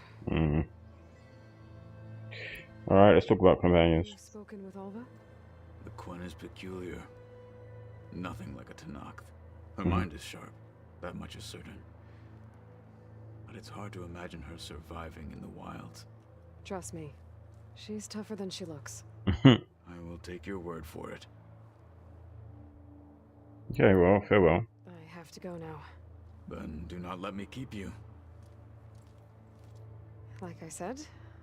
Speaker 1: Alright, let's talk about companions.
Speaker 2: You've spoken with Alva?
Speaker 10: The Quen is peculiar. Nothing like a Tenakth. Her mind is sharp, that much is certain. But it's hard to imagine her surviving in the wilds.
Speaker 2: Trust me, she's tougher than she looks.
Speaker 10: I will take your word for it.
Speaker 1: Okay, well, farewell.
Speaker 2: I have to go now.
Speaker 10: Then do not let me keep you.
Speaker 2: Like I said,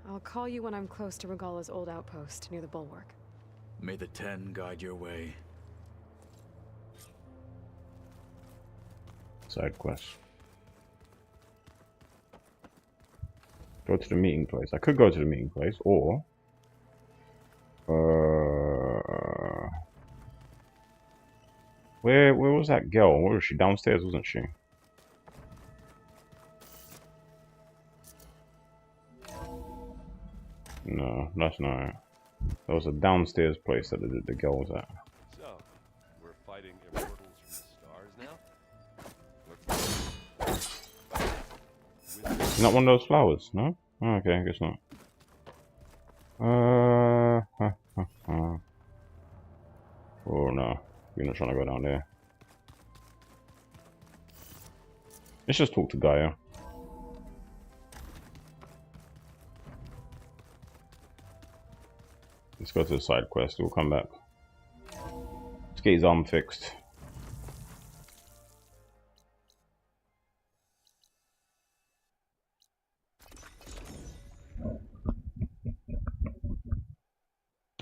Speaker 2: I'll call you when I'm close to Regala's old outpost near the bulwark.
Speaker 10: May the Ten guide your way.
Speaker 1: Side quest. Go to the meeting place. I could go to the meeting place, or where was that girl? Where was she? Downstairs, wasn't she? No, that's not it. There was a downstairs place that the girl was at.
Speaker 5: So, we're fighting immortals from the stars now?
Speaker 1: Not one of those flowers, no? Oh, okay, I guess not. Oh no, you're not trying to go down there. Let's just talk to Gaia. Let's go to the side quest, we'll come back. Let's get his arm fixed.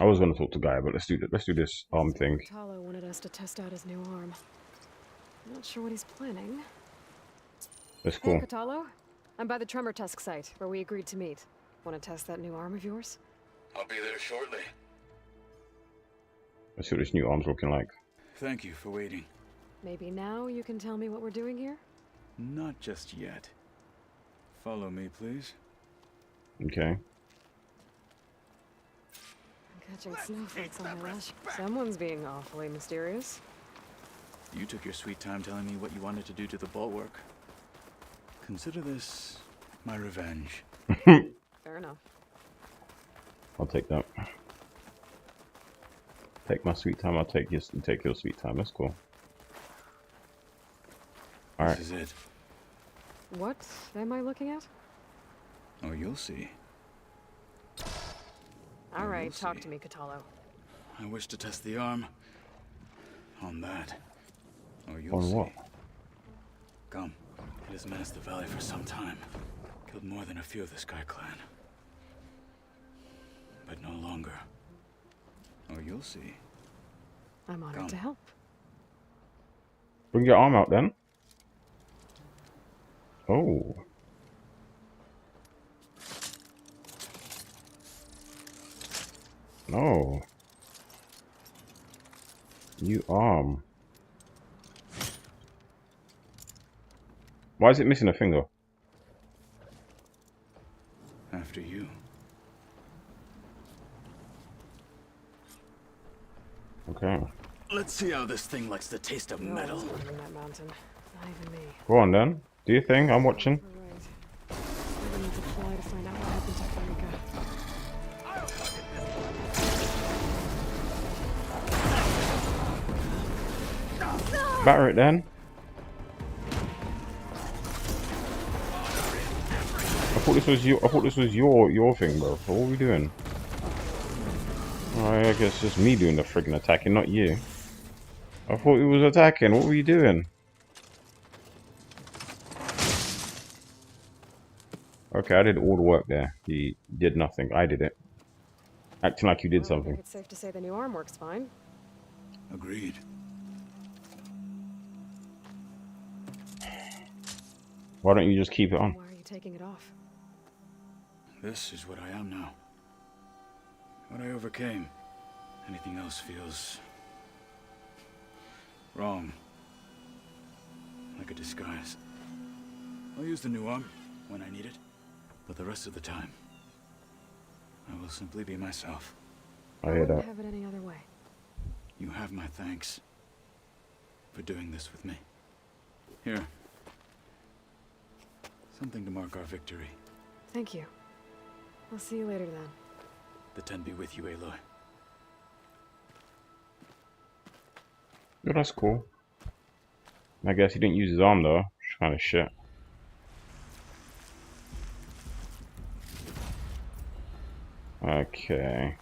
Speaker 1: I was gonna talk to Gaia, but let's do this arm thing.
Speaker 2: Talo wanted us to test out his new arm. I'm not sure what he's planning.
Speaker 1: That's cool.
Speaker 2: Hey, Katalo. I'm by the Tremor Tusk site, where we agreed to meet. Want to test that new arm of yours?
Speaker 10: I'll be there shortly.
Speaker 1: Let's see what this new arm's looking like.
Speaker 10: Thank you for waiting.
Speaker 2: Maybe now you can tell me what we're doing here?
Speaker 10: Not just yet. Follow me, please.
Speaker 1: Okay.
Speaker 2: I'm catching snowflakes on my lash. Someone's being awfully mysterious.
Speaker 10: You took your sweet time telling me what you wanted to do to the bulwark. Consider this my revenge.
Speaker 2: Fair enough.
Speaker 1: I'll take that. Take my sweet time. I'll take your sweet time. That's cool. All right.
Speaker 10: This is it.
Speaker 2: What am I looking at?
Speaker 10: Oh, you'll see.
Speaker 2: All right, talk to me, Katalo.
Speaker 10: I wish to test the arm on that. Oh, you'll
Speaker 1: On
Speaker 10: see.
Speaker 1: what?
Speaker 10: Come. It has menaced the valley for some time. Killed more than a few of the Sky Clan. But no longer. Oh, you'll see.
Speaker 2: I'm honored
Speaker 10: Come.
Speaker 2: to help.
Speaker 1: Bring your arm out then. Oh. No. New arm. Why is it missing a finger?
Speaker 10: After you.
Speaker 1: Okay.
Speaker 10: Let's see how this thing likes the taste of metal.
Speaker 2: No one's climbing that mountain. Not even me.
Speaker 1: Go on then. Do your thing. I'm watching.
Speaker 2: All right. I need to fly to find out what happened to Farika.
Speaker 1: Batter it then. I thought this was your thing, bro. So what are we doing? Alright, I guess it's just me doing the friggin' attacking, not you. I thought he was attacking. What were you doing? Okay, I did all the work there. He did nothing. I did it. Acting like you did
Speaker 2: Well, I think
Speaker 1: something.
Speaker 2: it's safe to say the new arm works fine.
Speaker 10: Agreed.
Speaker 1: Why don't you just keep it on?
Speaker 2: Why are you taking it off?
Speaker 10: This is what I am now. What I overcame. Anything else feels wrong. Like a disguise. I'll use the new arm when I need it, but the rest of the time, I will simply be myself.
Speaker 1: I hear that.
Speaker 2: Have it any other way.
Speaker 10: You have my thanks for doing this with me. Here. Something to mark our victory.
Speaker 2: Thank you. I'll see you later then.
Speaker 10: The 10 be with you, Aloy.
Speaker 1: Oh, that's cool. I guess he didn't use his arm though. It's kind of shit. Okay.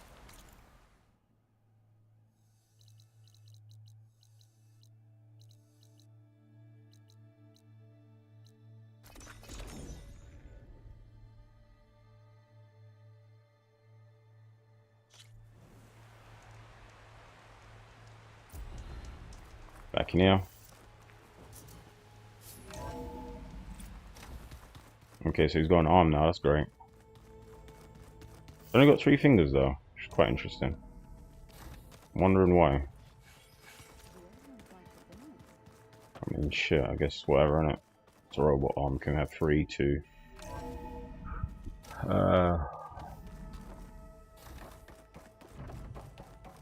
Speaker 1: Back in here. Okay, so he's got an arm now, that's great. Only got 3 fingers though, which is quite interesting. I'm wondering why. I mean, shit, I guess whatever, innit? It's a robot arm, can have 3, 2.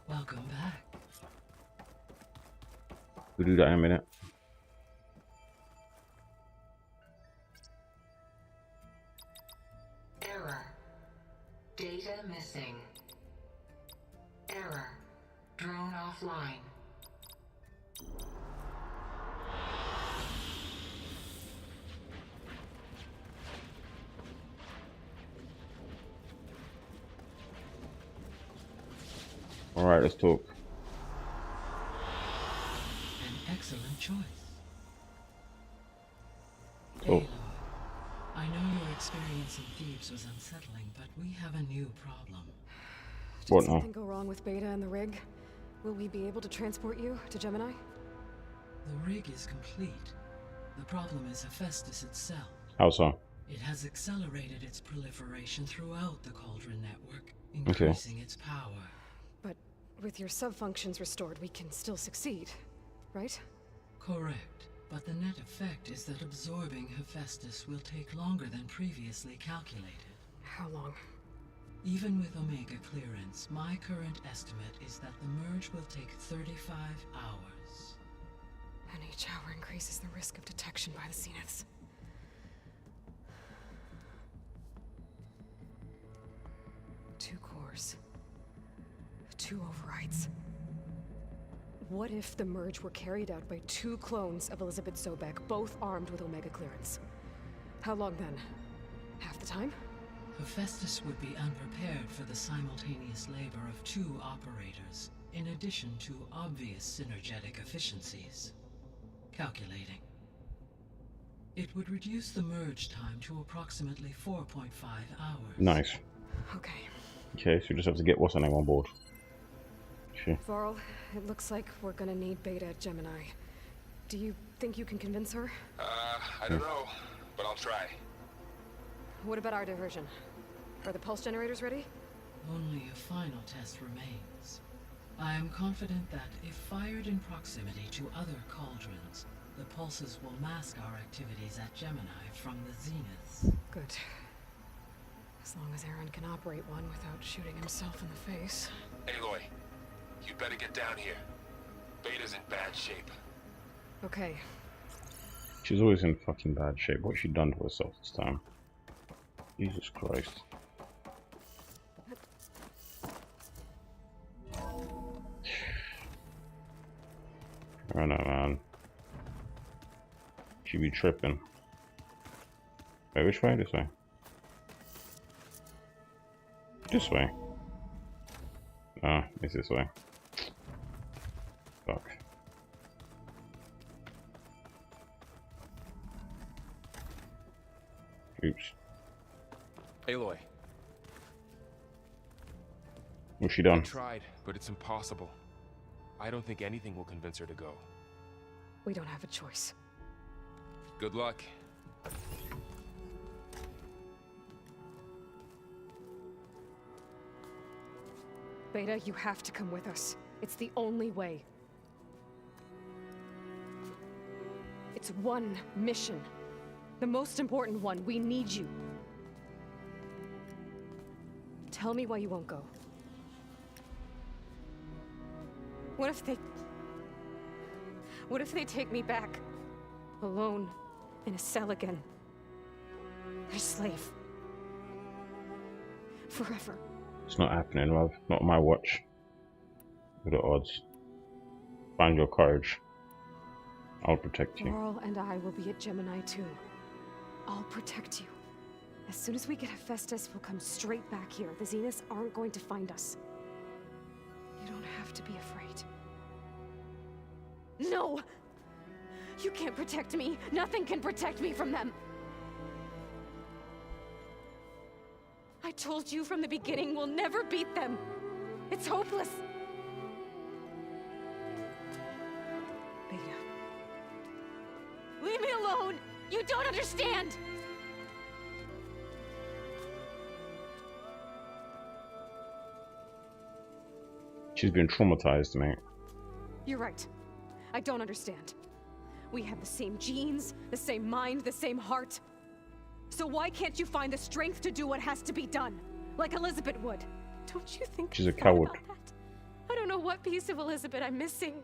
Speaker 11: Welcome back.
Speaker 1: We'll do that in a minute.
Speaker 11: Error. Data missing. Error. Drone offline.
Speaker 1: Alright, let's talk.
Speaker 11: An excellent choice.
Speaker 1: Oh.
Speaker 11: Aloy, I know your experience in Thebes was unsettling, but we have a new problem.
Speaker 1: What
Speaker 2: Did
Speaker 1: now?
Speaker 2: something go wrong with Beta and the rig? Will we be able to transport you to Gemini?
Speaker 11: The rig is complete. The problem is Hephaestus itself.
Speaker 1: How so?
Speaker 11: It has accelerated its proliferation throughout the Cauldron network, increasing its power.
Speaker 2: But with your sub-functions restored, we can still succeed, right?
Speaker 11: Correct. But the net effect is that absorbing Hephaestus will take longer than previously calculated.
Speaker 2: How long?
Speaker 11: Even with Omega clearance, my current estimate is that the merge will take 35 hours.
Speaker 2: And each hour increases the risk of detection by the Zeniths. Two cores. 2 overrides. What if the merge were carried out by 2 clones of Elizabeth Sobek, both armed with Omega clearance? How long then? Half the time?
Speaker 11: Hephaestus would be unprepared for the simultaneous labor of 2 operators, in addition to obvious synergetic efficiencies. Calculating. It would reduce the merge time to approximately 4.5 hours.
Speaker 1: Nice.
Speaker 2: Okay.
Speaker 1: Okay, so we just have to get what's her name on board. Sure.
Speaker 2: Varl, it looks like we're gonna need Beta at Gemini. Do you think you can convince her?
Speaker 7: I don't know, but I'll try.
Speaker 2: What about our diversion? Are the pulse generators ready?
Speaker 11: Only a final test remains. I am confident that if fired in proximity to other cauldrons, the pulses will mask our activities at Gemini from the Zeniths.
Speaker 2: Good. As long as Aaron can operate one without shooting himself in the face.
Speaker 7: Aloy, you better get down here. Beta's in bad shape.
Speaker 2: Okay.
Speaker 1: She's always in fucking bad shape. What's she done to herself this time? Jesus Christ. I don't know, man. She be tripping. Wait, which way? This way. This way. Ah, it's this way. Fuck. Oops.
Speaker 7: Aloy.
Speaker 1: What's she
Speaker 7: I
Speaker 1: done?
Speaker 7: tried, but it's impossible. I don't think anything will convince her to go.
Speaker 2: We don't have a choice.
Speaker 7: Good luck.
Speaker 2: Beta, you have to come with us. It's the only way. It's one mission. The most important one. We need you. Tell me why you won't go. What if they take me back? Alone, in a cell again. Their slave. Forever.
Speaker 1: It's not happening, love. Not on my watch. What are the odds? Find your courage. I'll protect you.
Speaker 2: Laurel and I will be at Gemini too. I'll protect you. As soon as we get Hephaestus, we'll come straight back here. The Zeniths aren't going to find us. You don't have to be afraid. No! You can't protect me. Nothing can protect me from them. I told you from the beginning, we'll never beat them. It's hopeless. Beta. Leave me alone! You don't understand!
Speaker 1: She's been traumatized, mate.
Speaker 2: You're right. I don't understand. We have the same genes, the same mind, the same heart. So why can't you find the strength to do what has to be done? Like Elizabeth would. Don't you think
Speaker 1: She's a
Speaker 2: thought
Speaker 1: coward.
Speaker 2: about that? I don't know what piece of Elizabeth I'm missing.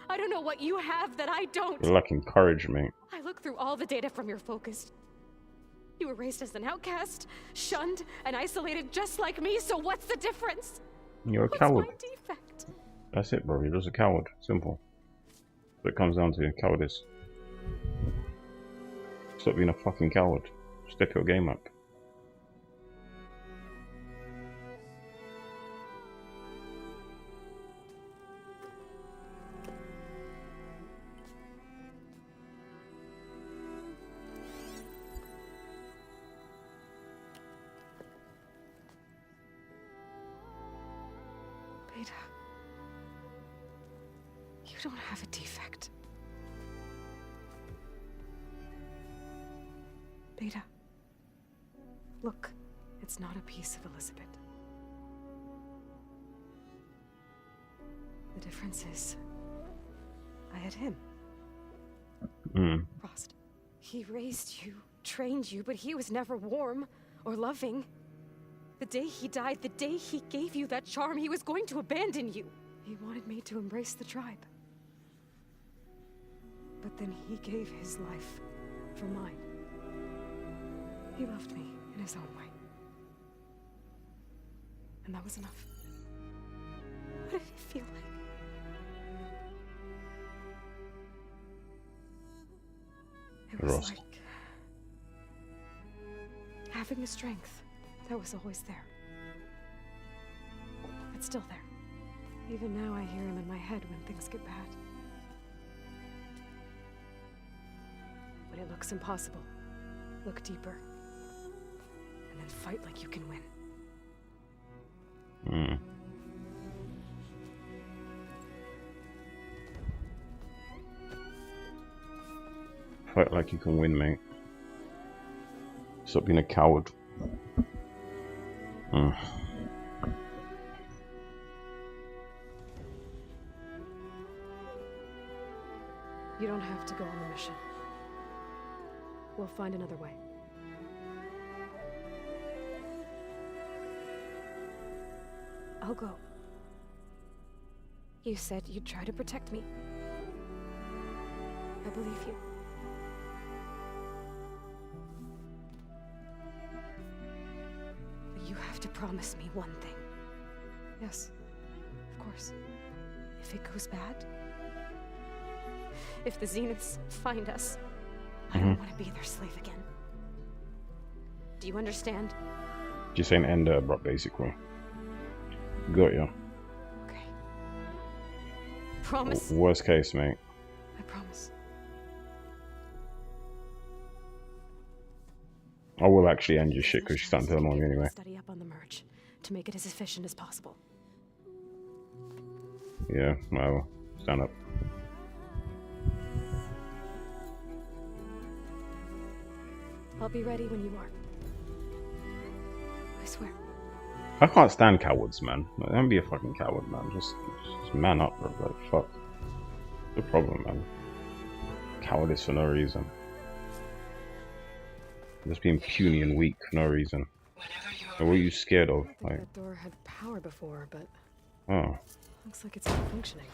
Speaker 2: I don't know what you have that I don't.
Speaker 1: You're lacking courage, mate.
Speaker 2: I looked through all the data from your focus. You were raised as an outcast, shunned, and isolated just like me, so what's the difference?
Speaker 1: You're a
Speaker 2: What's
Speaker 1: coward.
Speaker 2: my defect?
Speaker 1: That's it, bro. You're just a coward. Simple. That's what it comes down to. Cowardice. Stop being a fucking coward. Step your game up.
Speaker 2: Beta. You don't have a defect. Beta. Look, it's not a piece of Elizabeth. The difference is, I had him. Frost. He raised you, trained you, but he was never warm or loving. The day he died, the day he gave you that charm, he was going to abandon you. He wanted me to embrace the tribe. But then he gave his life for mine. He loved me in his own way. And that was enough. What did it feel like? It was
Speaker 1: Rost.
Speaker 2: like having a strength that was always there. It's still there. Even now I hear him in my head when things get bad. When it looks impossible, look deeper. And then fight like you can win.
Speaker 1: Fight like you can win, mate. Stop being a coward.
Speaker 2: You don't have to go on the mission. We'll find another way. I'll go. You said you'd try to protect me. I believe you. But you have to promise me one thing. Yes, of course. If it goes bad, if the Zeniths find us, I don't want to be their slave again. Do you understand?
Speaker 1: Just saying end there, bro, basically. Got you.
Speaker 2: Okay. Promise?
Speaker 1: Worst case, mate.
Speaker 2: I promise.
Speaker 1: I will actually end your shit because she's starting to annoy me anyway.
Speaker 2: Study up on the merge to make it as efficient as possible.
Speaker 1: Yeah, whatever. Stand up.
Speaker 2: I'll be ready when you are. I swear.
Speaker 1: I can't stand cowards, man. Like, don't be a fucking coward, man. Just man up, bro. Like, fuck. What's the problem, man? Cowardice for no reason. Just being puny and weak for no reason. Like, what are you scared of?
Speaker 2: I
Speaker 1: Like,
Speaker 2: think that door had power before, but
Speaker 1: oh.
Speaker 2: looks like it's not functioning.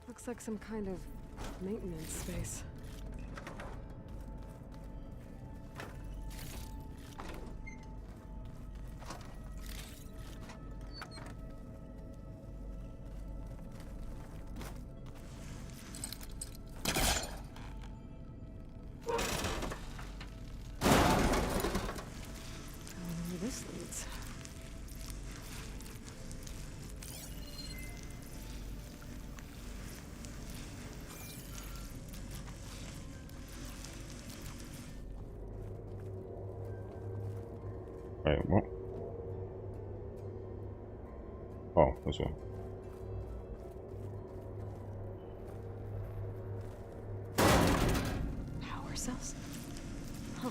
Speaker 2: Looks like some kind of maintenance space. This leads.
Speaker 1: Wait, what? Oh, this one.
Speaker 2: Power cells? Huh.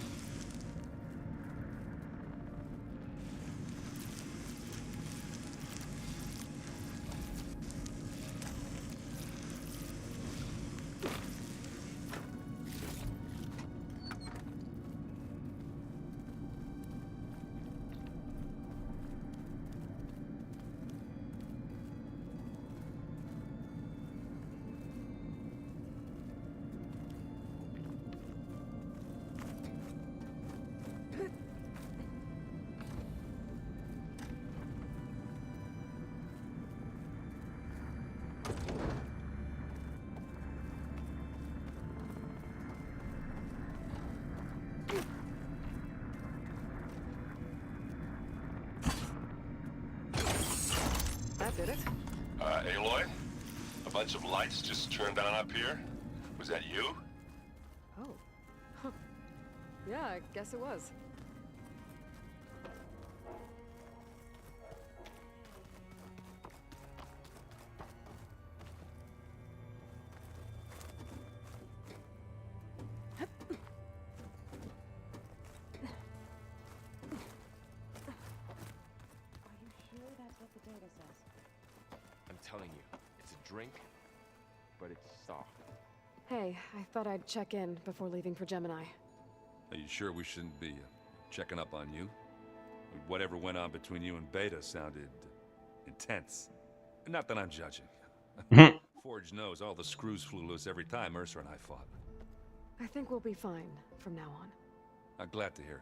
Speaker 2: That did it.
Speaker 12: Aloy? A bunch of lights just turned on up here? Was that you?
Speaker 2: Oh. Huh. Yeah, I guess it was.
Speaker 7: I'm telling you, it's a drink, but it's soft.
Speaker 2: Hey, I thought I'd check in before leaving for Gemini.
Speaker 6: Are you sure we shouldn't be checking up on you? Whatever went on between you and Beta sounded intense. Not that I'm judging. Forge knows all the screws flew loose every time Mercer and I fought.
Speaker 2: I think we'll be fine from now on.
Speaker 6: I'm glad to hear it.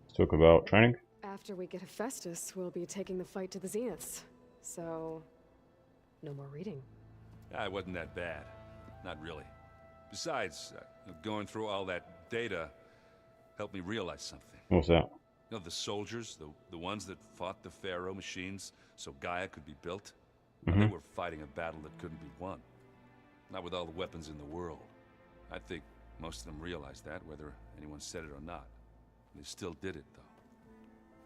Speaker 1: Let's talk about training.
Speaker 2: After we get Hephaestus, we'll be taking the fight to the Zeniths. So, no more reading.
Speaker 6: It wasn't that bad. Not really. Besides, going through all that data helped me realize something.
Speaker 1: What's that?
Speaker 6: You know, the soldiers, the ones that fought the Pharaoh machines so Gaia could be built, they were fighting a battle that couldn't be won. Not with all the weapons in the world. I think most of them realized that, whether anyone said it or not. They still did it, though.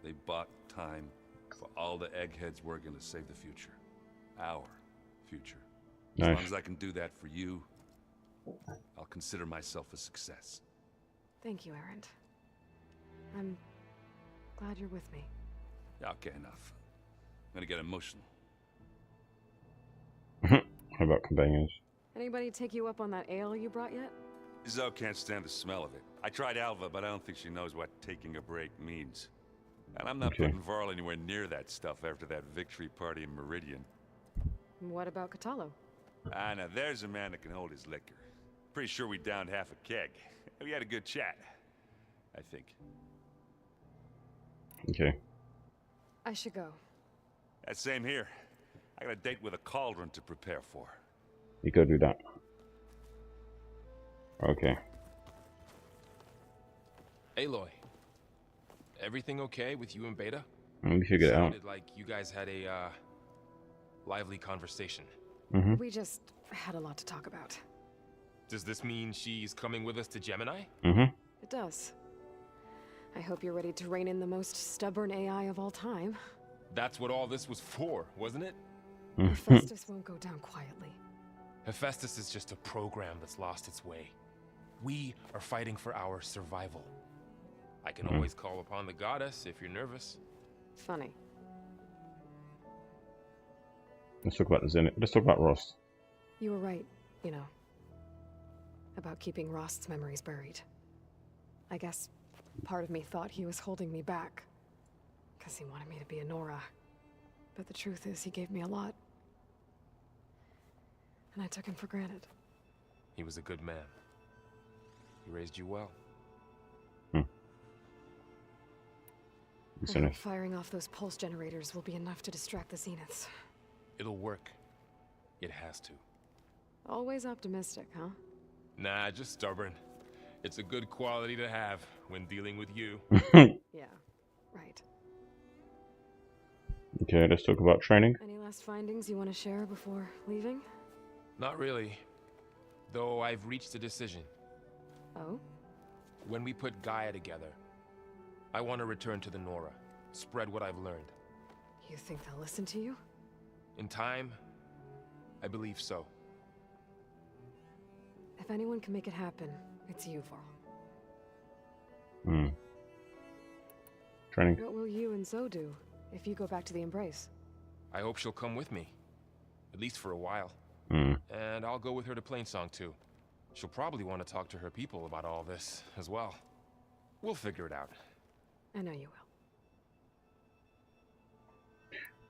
Speaker 6: They bought time for all the eggheads working to save the future. Our future. As long as I can do that for you, I'll consider myself a success.
Speaker 2: Thank you, Erend. I'm glad you're with me.
Speaker 6: Yeah, okay, enough. I'm gonna get emotional.
Speaker 1: How about companions?
Speaker 2: Anybody take you up on that ale you brought yet?
Speaker 6: Zoe can't stand the smell of it. I tried Alva, but I don't think she knows what taking a break means. And I'm not putting Varl anywhere near that stuff after that victory party in Meridian.
Speaker 2: What about Catalo?
Speaker 6: Now there's a man that can hold his liquor. Pretty sure we downed half a keg. We had a good chat, I think.
Speaker 1: Okay.
Speaker 2: I should go.
Speaker 6: That same here. I got a date with a cauldron to prepare for.
Speaker 1: You go do that. Okay.
Speaker 7: Aloy, everything okay with you and Beta?
Speaker 1: Let me figure it out.
Speaker 7: Sounded like you guys had a lively conversation.
Speaker 2: We just had a lot to talk about.
Speaker 7: Does this mean she's coming with us to Gemini?
Speaker 1: Mm-hmm.
Speaker 2: It does. I hope you're ready to rein in the most stubborn AI of all time.
Speaker 7: That's what all this was for, wasn't it?
Speaker 2: Hephaestus won't go down quietly.
Speaker 7: Hephaestus is just a program that's lost its way. We are fighting for our survival. I can always call upon the goddess if you're nervous.
Speaker 2: Funny.
Speaker 1: Let's talk about the Zenith. Let's talk about Rost.
Speaker 2: You were right, you know, about keeping Rost's memories buried. I guess part of me thought he was holding me back, because he wanted me to be a Nora. But the truth is, he gave me a lot. And I took him for granted.
Speaker 7: He was a good man. He raised you well.
Speaker 2: I hope firing off those pulse generators will be enough to distract the Zeniths.
Speaker 7: It'll work. It has to.
Speaker 2: Always optimistic, huh?
Speaker 7: Nah, just stubborn. It's a good quality to have when dealing with you.
Speaker 2: Yeah, right.
Speaker 1: Okay, let's talk about training.
Speaker 2: Any last findings you want to share before leaving?
Speaker 7: Not really. Though I've reached a decision.
Speaker 2: Oh?
Speaker 7: When we put Gaia together, I want to return to the Nora. Spread what I've learned.
Speaker 2: You think they'll listen to you?
Speaker 7: In time, I believe so.
Speaker 2: If anyone can make it happen, it's you,
Speaker 1: Hmm. Training.
Speaker 2: What will you and Zoe do if you go back to the Embrace?
Speaker 7: I hope she'll come with me. At least for a while. And I'll go with her to Plainsong too. She'll probably want to talk to her people about all this as well. We'll figure it out.
Speaker 2: I know you will.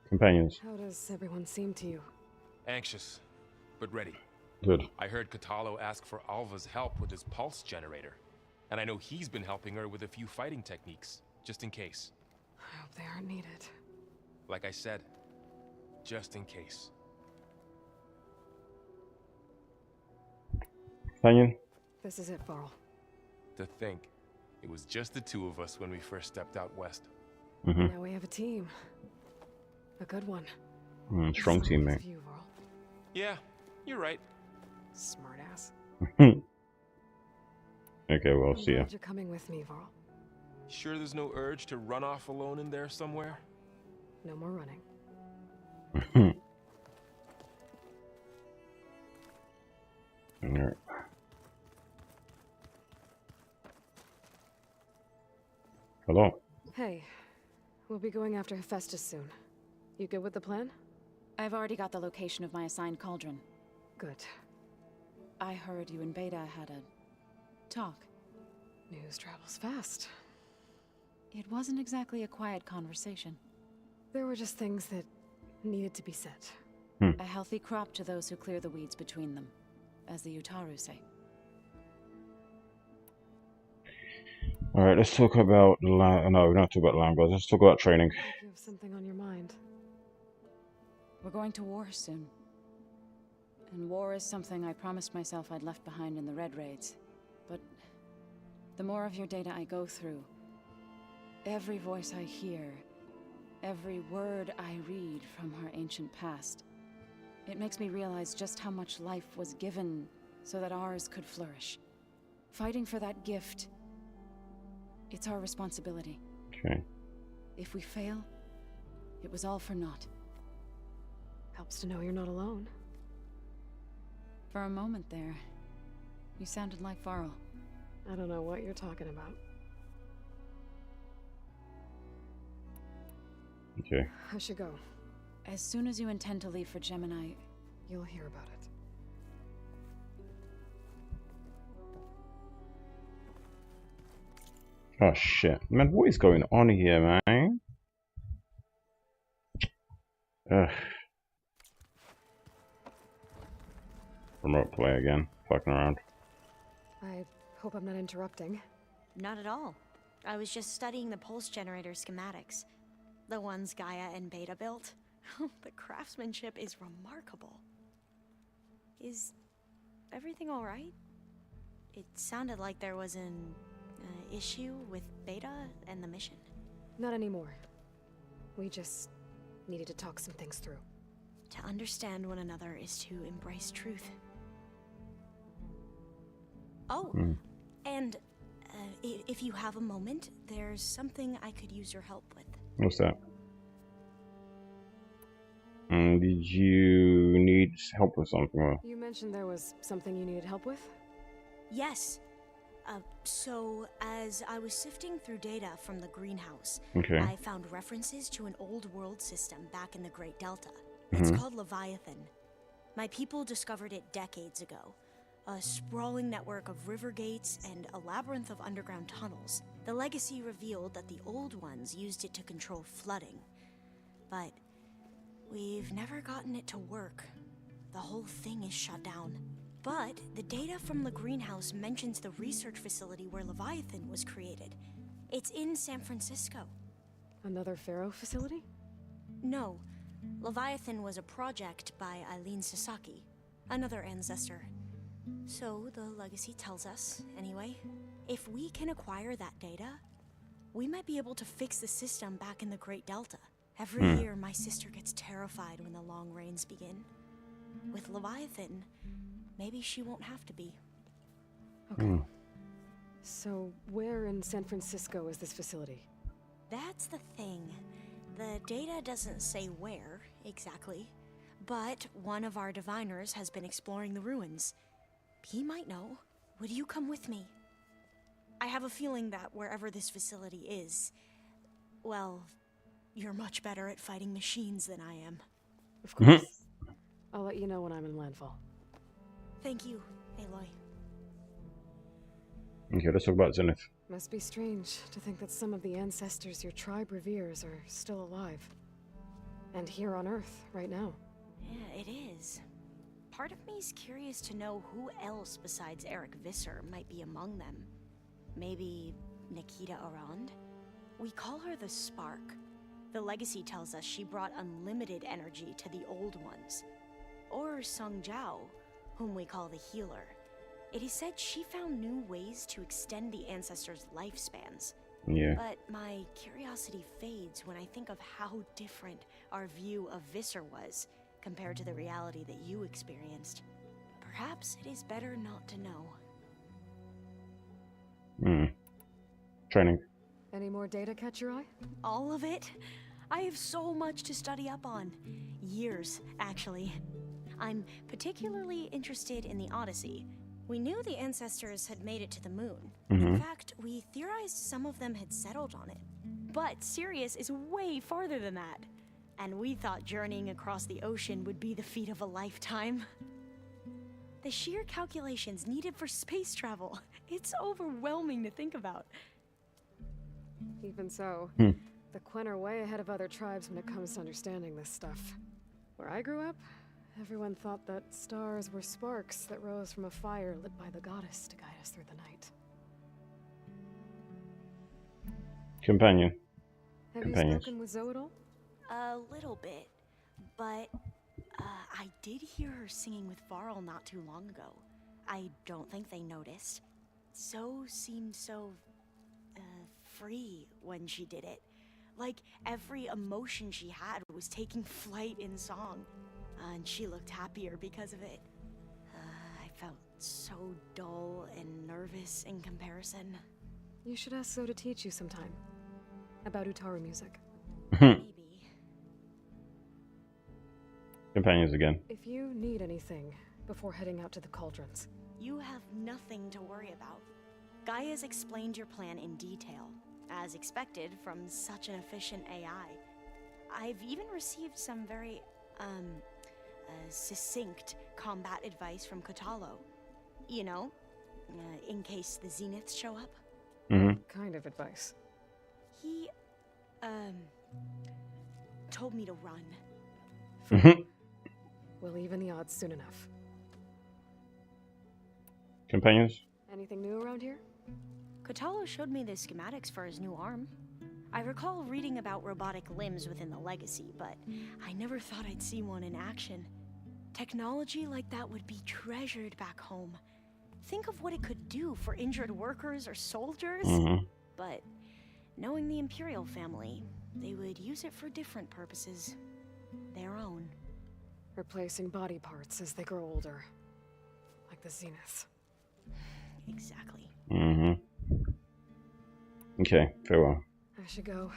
Speaker 1: Companions.
Speaker 2: How does everyone seem to you?
Speaker 7: Anxious, but ready.
Speaker 1: Good.
Speaker 7: I heard Katalo ask for Alva's help with his pulse generator. And I know he's been helping her with a few fighting techniques, just in case.
Speaker 2: I hope they aren't needed.
Speaker 7: Like I said, just in case.
Speaker 1: Companion.
Speaker 2: This is it, Varl.
Speaker 7: To think, it was just the two of us when we first stepped out west.
Speaker 2: Now we have a team. A good one.
Speaker 1: Strong team, mate.
Speaker 2: You, Varl.
Speaker 7: Yeah, you're right.
Speaker 2: Smartass.
Speaker 1: Okay, well,
Speaker 2: I'm
Speaker 1: see ya.
Speaker 2: glad you're coming with me, Varl.
Speaker 7: Sure there's no urge to run off alone in there somewhere?
Speaker 2: No more running.
Speaker 1: Alright. Hello.
Speaker 2: Hey, we'll be going after Hephaestus soon. You good with the plan?
Speaker 8: I've already got the location of my assigned cauldron.
Speaker 2: Good.
Speaker 8: I heard you and Beta had a talk.
Speaker 2: News travels fast.
Speaker 8: It wasn't exactly a quiet conversation.
Speaker 2: There were just things that needed to be said.
Speaker 8: A healthy crop to those who clear the weeds between them, as the Utaru say.
Speaker 1: Alright, let's talk about no, we're not talking about language. Let's talk about training.
Speaker 2: I hope you have something on your mind.
Speaker 8: We're going to war soon. And war is something I promised myself I'd left behind in the Red Raids. But the more of your data I go through, every voice I hear, every word I read from our ancient past, it makes me realize just how much life was given so that ours could flourish. Fighting for that gift, it's our responsibility.
Speaker 1: Okay.
Speaker 8: If we fail, it was all for naught.
Speaker 2: Helps to know you're not alone.
Speaker 8: For a moment there, you sounded like Varl.
Speaker 2: I don't know what you're talking about.
Speaker 1: Okay.
Speaker 2: I should go.
Speaker 8: As soon as you intend to leave for Gemini,
Speaker 2: you'll hear about it.
Speaker 1: Oh shit. Man, what is going on here, man? Ugh. Remote play again. Fucking around.
Speaker 2: I hope I'm not interrupting.
Speaker 9: Not at all. I was just studying the pulse generator schematics. The ones Gaia and Beta built. The craftsmanship is remarkable. Is everything all right? It sounded like there was an issue with Beta and the mission.
Speaker 2: Not anymore. We just needed to talk some things through.
Speaker 9: To understand one another is to embrace truth. Oh, and if you have a moment, there's something I could use your help with.
Speaker 1: What's that? Did you need help with something? Or?
Speaker 2: You mentioned there was something you needed help with?
Speaker 9: Yes. So, as I was sifting through data from the greenhouse,
Speaker 1: Okay.
Speaker 9: I found references to an old world system back in the Great Delta. It's called Leviathan. My people discovered it decades ago. A sprawling network of river gates and a labyrinth of underground tunnels. The legacy revealed that the old ones used it to control flooding. But we've never gotten it to work. The whole thing is shut down. But the data from the greenhouse mentions the research facility where Leviathan was created. It's in San Francisco.
Speaker 2: Another Pharaoh facility?
Speaker 9: No. Leviathan was a project by Eileen Sasaki, another ancestor. So the legacy tells us, anyway, if we can acquire that data, we might be able to fix the system back in the Great Delta. Every year, my sister gets terrified when the long rains begin. With Leviathan, maybe she won't have to be.
Speaker 2: Okay. So, where in San Francisco is this facility?
Speaker 9: That's the thing. The data doesn't say where, exactly. But one of our diviners has been exploring the ruins. He might know. Would you come with me? I have a feeling that wherever this facility is, well, you're much better at fighting machines than I am.
Speaker 2: Of course. I'll let you know when I'm in landfall.
Speaker 9: Thank you, Aloy.
Speaker 1: Okay, let's talk about Zenith.
Speaker 2: Must be strange to think that some of the ancestors your tribe reveres are still alive. And here on Earth, right now.
Speaker 9: Yeah, it is. Part of me's curious to know who else besides Eric Visser might be among them. Maybe Nikita Arand? We call her the Spark. The legacy tells us she brought unlimited energy to the old ones. Or Sung Jiao, whom we call the Healer. It is said she found new ways to extend the ancestors' lifespans.
Speaker 1: Yeah.
Speaker 9: But my curiosity fades when I think of how different our view of Visser was compared to the reality that you experienced. Perhaps it is better not to know.
Speaker 1: Training.
Speaker 2: Any more data catch your eye?
Speaker 9: All of it? I have so much to study up on. Years, actually. I'm particularly interested in the Odyssey. We knew the ancestors had made it to the moon. In fact, we theorized some of them had settled on it. But Sirius is way farther than that. And we thought journeying across the ocean would be the feat of a lifetime. The sheer calculations needed for space travel. It's overwhelming to think about.
Speaker 2: Even so, the Quen are way ahead of other tribes when it comes to understanding this stuff. Where I grew up, everyone thought that stars were sparks that rose from a fire lit by the goddess to guide us through the night.
Speaker 1: Companion.
Speaker 2: Have you spoken with Zoe at all?
Speaker 9: A little bit, but I did hear her singing with Varl not too long ago. I don't think they noticed. Zoe seemed so free when she did it. Like every emotion she had was taking flight in song. And she looked happier because of it. I felt so dull and nervous in comparison.
Speaker 2: You should ask Zoe to teach you sometime. About Utaru music.
Speaker 9: Maybe.
Speaker 1: Companions again.
Speaker 2: If you need anything before heading out to the cauldrons.
Speaker 9: You have nothing to worry about. Gaia's explained your plan in detail, as expected from such an efficient AI. I've even received some very, succinct combat advice from Kotalo. You know, in case the Zeniths show up.
Speaker 2: Kind of advice.
Speaker 9: He, told me to run.
Speaker 2: We'll even the odds soon enough.
Speaker 1: Companions?
Speaker 2: Anything new around here?
Speaker 9: Kotalo showed me the schematics for his new arm. I recall reading about robotic limbs within the Legacy, but I never thought I'd see one in action. Technology like that would be treasured back home. Think of what it could do for injured workers or soldiers. But knowing the Imperial family, they would use it for different purposes. Their own.
Speaker 2: Replacing body parts as they grow older. Like the Zeniths.
Speaker 9: exactly.
Speaker 1: Okay, very well.
Speaker 2: I should go.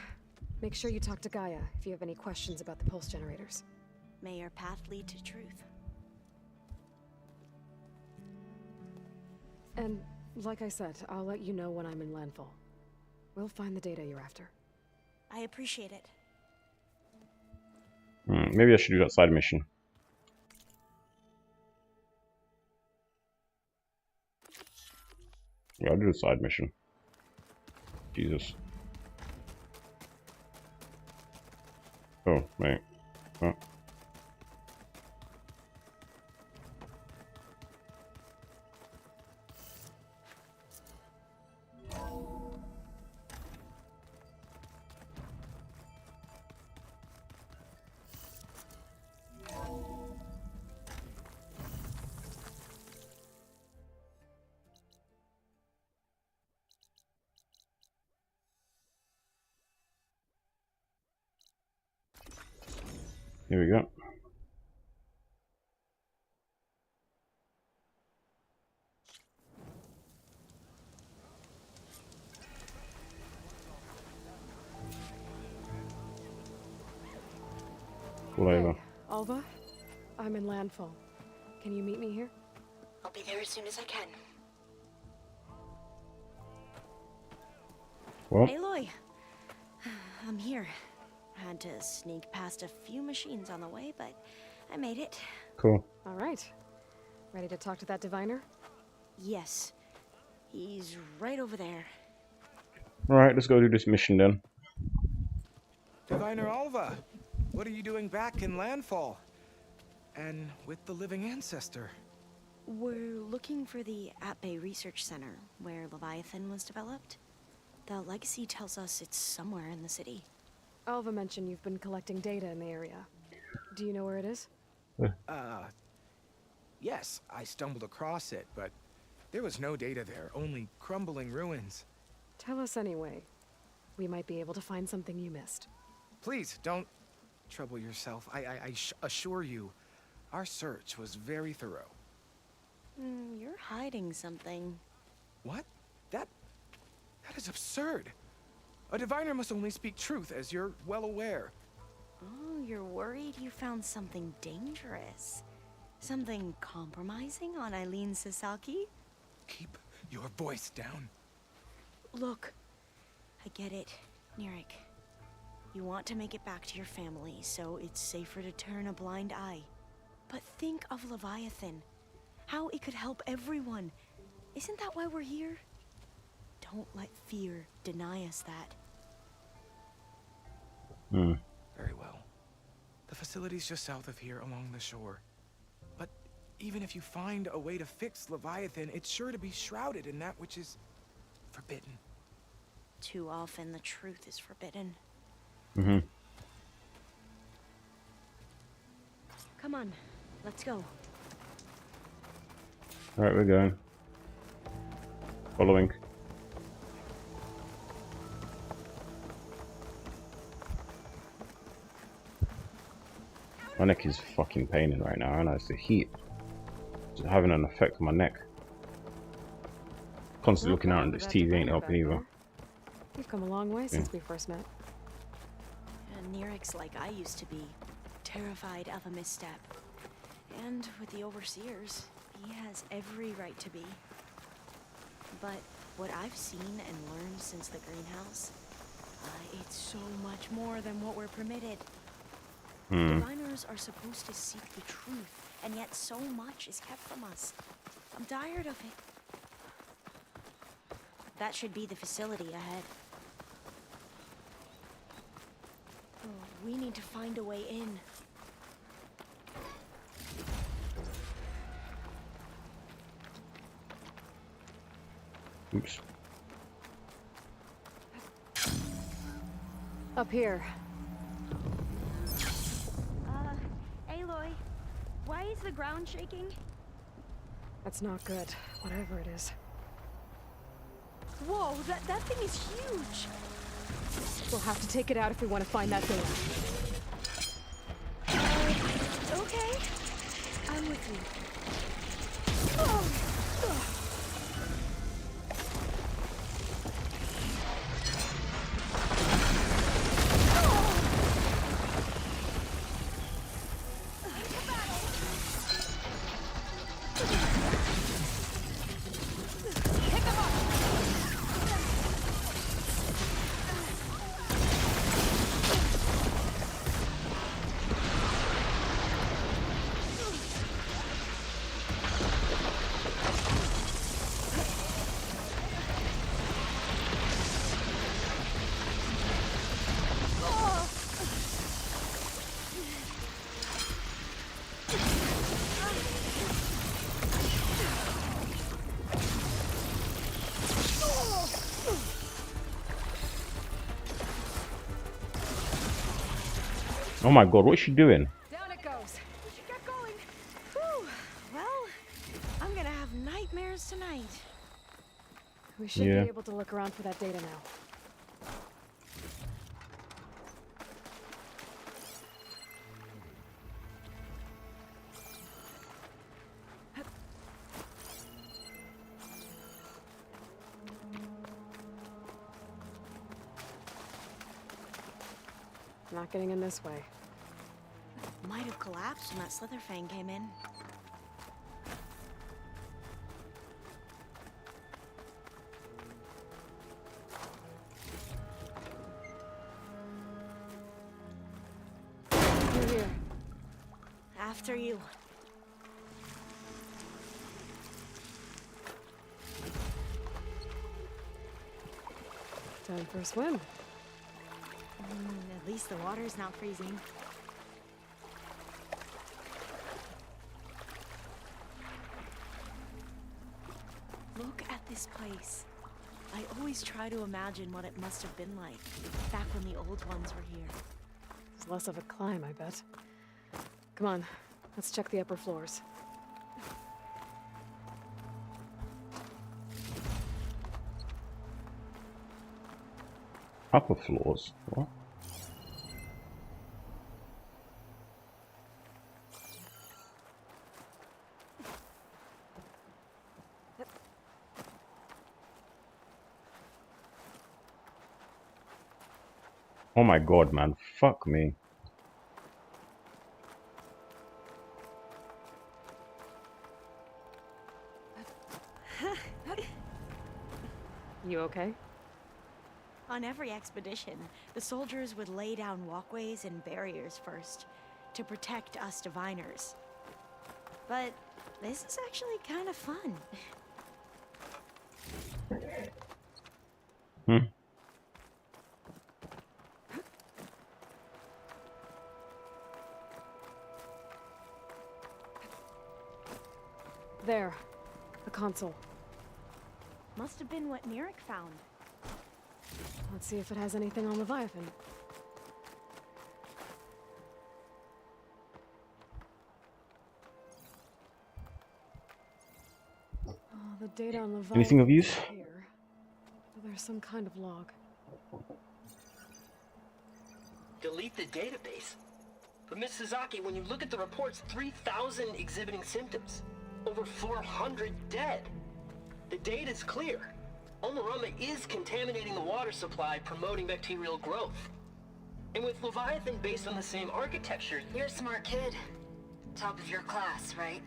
Speaker 2: Make sure you talk to Gaia if you have any questions about the pulse generators.
Speaker 9: May your path lead to truth.
Speaker 2: And, like I said, I'll let you know when I'm in landfall. We'll find the data you're after.
Speaker 9: I appreciate it.
Speaker 1: Maybe I should do that side mission. Yeah, I'll do the side mission. Jesus. Oh, wait. Oh. Here we go. Pull over.
Speaker 2: Hey, Alva? I'm in landfall. Can you meet me here?
Speaker 9: I'll be there as soon as I can.
Speaker 1: Well,
Speaker 9: Aloy, I'm here. Had to sneak past a few machines on the way, but I made it.
Speaker 1: cool.
Speaker 2: All right. Ready to talk to that diviner?
Speaker 9: Yes. He's right over there.
Speaker 1: Alright, let's go do this mission then.
Speaker 7: Diviner Alva, what are you doing back in landfall? And with the living ancestor?
Speaker 9: We're looking for the At-Bay Research Center, where Leviathan was developed. The legacy tells us it's somewhere in the city.
Speaker 2: Alva mentioned you've been collecting data in the area. Do you know where it is?
Speaker 7: Yes, I stumbled across it, but there was no data there, only crumbling ruins.
Speaker 2: Tell us anyway. We might be able to find something you missed.
Speaker 7: Please, don't trouble yourself. I assure you, our search was very thorough.
Speaker 9: You're hiding something.
Speaker 7: What? That is absurd. A diviner must only speak truth, as you're well aware.
Speaker 9: Oh, you're worried you found something dangerous? Something compromising on Eileen Sasaki?
Speaker 7: Keep your voice down.
Speaker 9: Look, I get it, Nirik. You want to make it back to your family, so it's safer to turn a blind eye. But think of Leviathan. How it could help everyone. Isn't that why we're here? Don't let fear deny us that.
Speaker 7: Very well. The facility's just south of here along the shore. But even if you find a way to fix Leviathan, it's sure to be shrouded in that which is forbidden.
Speaker 9: Too often the truth is forbidden. Come on, let's go.
Speaker 1: Alright, we're going. Following. My neck is fucking paining right now, and it's the heat. It's having an effect on my neck. Constantly looking out at this TV ain't helping either.
Speaker 2: You've come a long way since we first met.
Speaker 9: And Nirik's like I used to be, terrified of a misstep. And with the Overseers, he has every right to be. But what I've seen and learned since the greenhouse, it's so much more than what we're permitted. Diviners are supposed to seek the truth, and yet so much is kept from us. I'm tired of it. That should be the facility ahead. Oh, we need to find a way in.
Speaker 1: Oops.
Speaker 2: Up here.
Speaker 9: Aloy, why is the ground shaking?
Speaker 2: That's not good, whatever it is.
Speaker 9: Whoa, that thing is huge!
Speaker 2: We'll have to take it out if we want to find that data.
Speaker 9: Okay. I'm with you.
Speaker 1: Oh my god, what's she doing?
Speaker 2: Down it goes.
Speaker 9: We should get going. Whew. Well, I'm gonna have nightmares tonight.
Speaker 2: We should
Speaker 1: Yeah.
Speaker 2: be able to look around for that data now. Not getting in this way.
Speaker 9: Might have collapsed when that Slitherfang came in.
Speaker 2: You're here.
Speaker 9: After you.
Speaker 2: Time for a swim.
Speaker 9: At least the water's not freezing. Look at this place. I always try to imagine what it must have been like back when the old ones were here.
Speaker 2: It's less of a climb, I bet. Come on, let's check the upper floors.
Speaker 1: Upper floors? What? Oh my god, man. Fuck me.
Speaker 2: You okay?
Speaker 9: On every expedition, the soldiers would lay down walkways and barriers first to protect us diviners. But this is actually kind of fun.
Speaker 2: There. The console.
Speaker 9: Must have been what Nirik found.
Speaker 2: Let's see if it has anything on Leviathan. Oh, the data on Leviathan.
Speaker 1: Anything of use?
Speaker 2: Here. Well, there's some kind of log.
Speaker 13: Delete the database. But Miss Sasaki, when you look at the reports, 3,000 exhibiting symptoms. Over 400 dead. The data's clear. Omurama is contaminating the water supply, promoting bacterial growth. And with Leviathan based on the same architecture...
Speaker 14: You're a smart kid. Top of your class, right?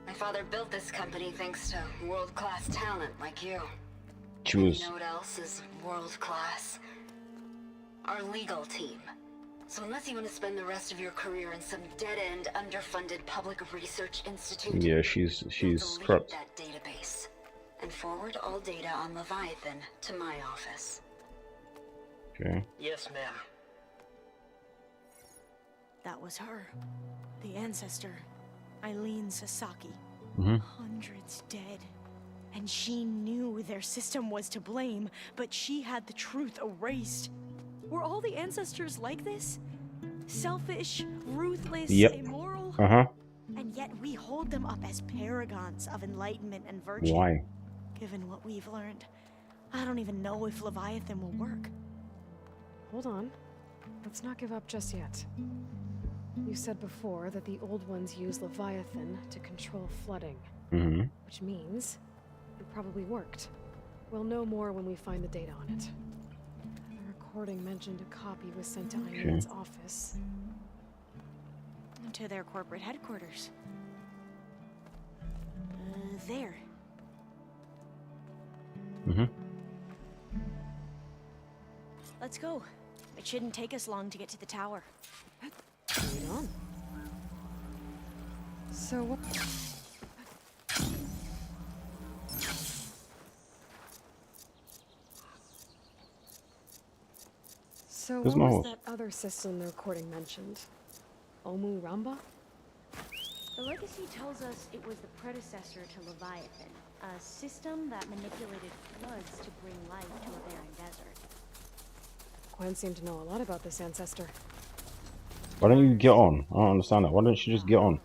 Speaker 14: My father built this company thanks to world-class talent like you.
Speaker 1: Choose.
Speaker 14: You know what else is world-class? Our legal team. So unless you want to spend the rest of your career in some dead-end, underfunded public research institute...
Speaker 1: Yeah, she's corrupt.
Speaker 14: that database. And forward all data on Leviathan to my office.
Speaker 1: Okay.
Speaker 13: Yes, ma'am.
Speaker 9: That was her. The ancestor. Eileen Sasaki. Hundreds dead. And she knew their system was to blame, but she had the truth erased. Were all the ancestors like this? Selfish, ruthless, immoral? And yet we hold them up as paragons of enlightenment and virtue.
Speaker 1: Why?
Speaker 9: Given what we've learned, I don't even know if Leviathan will work.
Speaker 2: Hold on. Let's not give up just yet. You said before that the old ones use Leviathan to control flooding. Which means it probably worked. We'll know more when we find the data on it. The recording mentioned a copy was sent to Eileen's office.
Speaker 9: To their corporate headquarters. There. Let's go. It shouldn't take us long to get to the tower.
Speaker 2: Lead on. So what? So what was that other system the recording mentioned? Omu Ramba?
Speaker 9: The legacy tells us it was the predecessor to Leviathan, a system that manipulated floods to bring life to a barren desert.
Speaker 2: Gwen seemed to know a lot about this ancestor.
Speaker 1: Why don't you get on? I don't understand that. Why don't you just get on?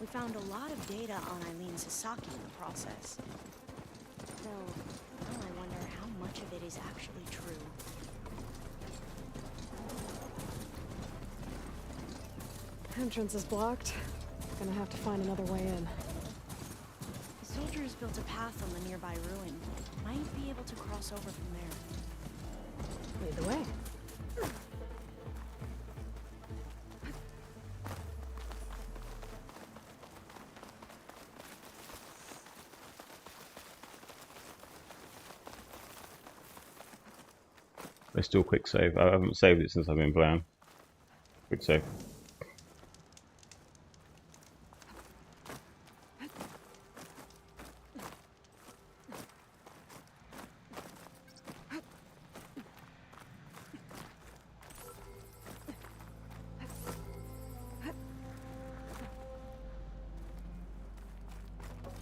Speaker 9: We found a lot of data on Eileen Sasaki in the process. Though, now I wonder how much of it is actually true.
Speaker 2: Entrance is blocked. Gonna have to find another way in.
Speaker 9: The soldiers built a path on the nearby ruin. Might be able to cross over from there.
Speaker 2: Lead the way.
Speaker 1: Let's do a quick save. I haven't saved it since I've been playing. Quick save.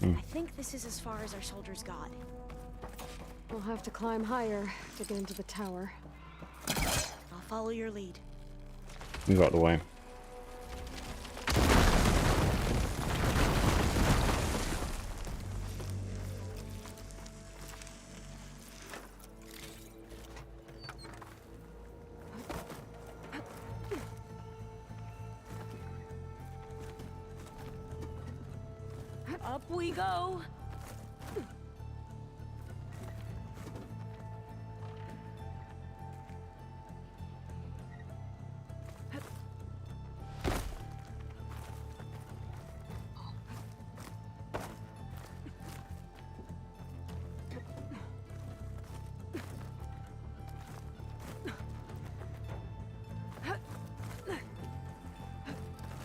Speaker 9: I think this is as far as our soldiers got.
Speaker 2: We'll have to climb higher to get into the tower.
Speaker 9: I'll follow your lead.
Speaker 1: You got the way.
Speaker 9: Up we go.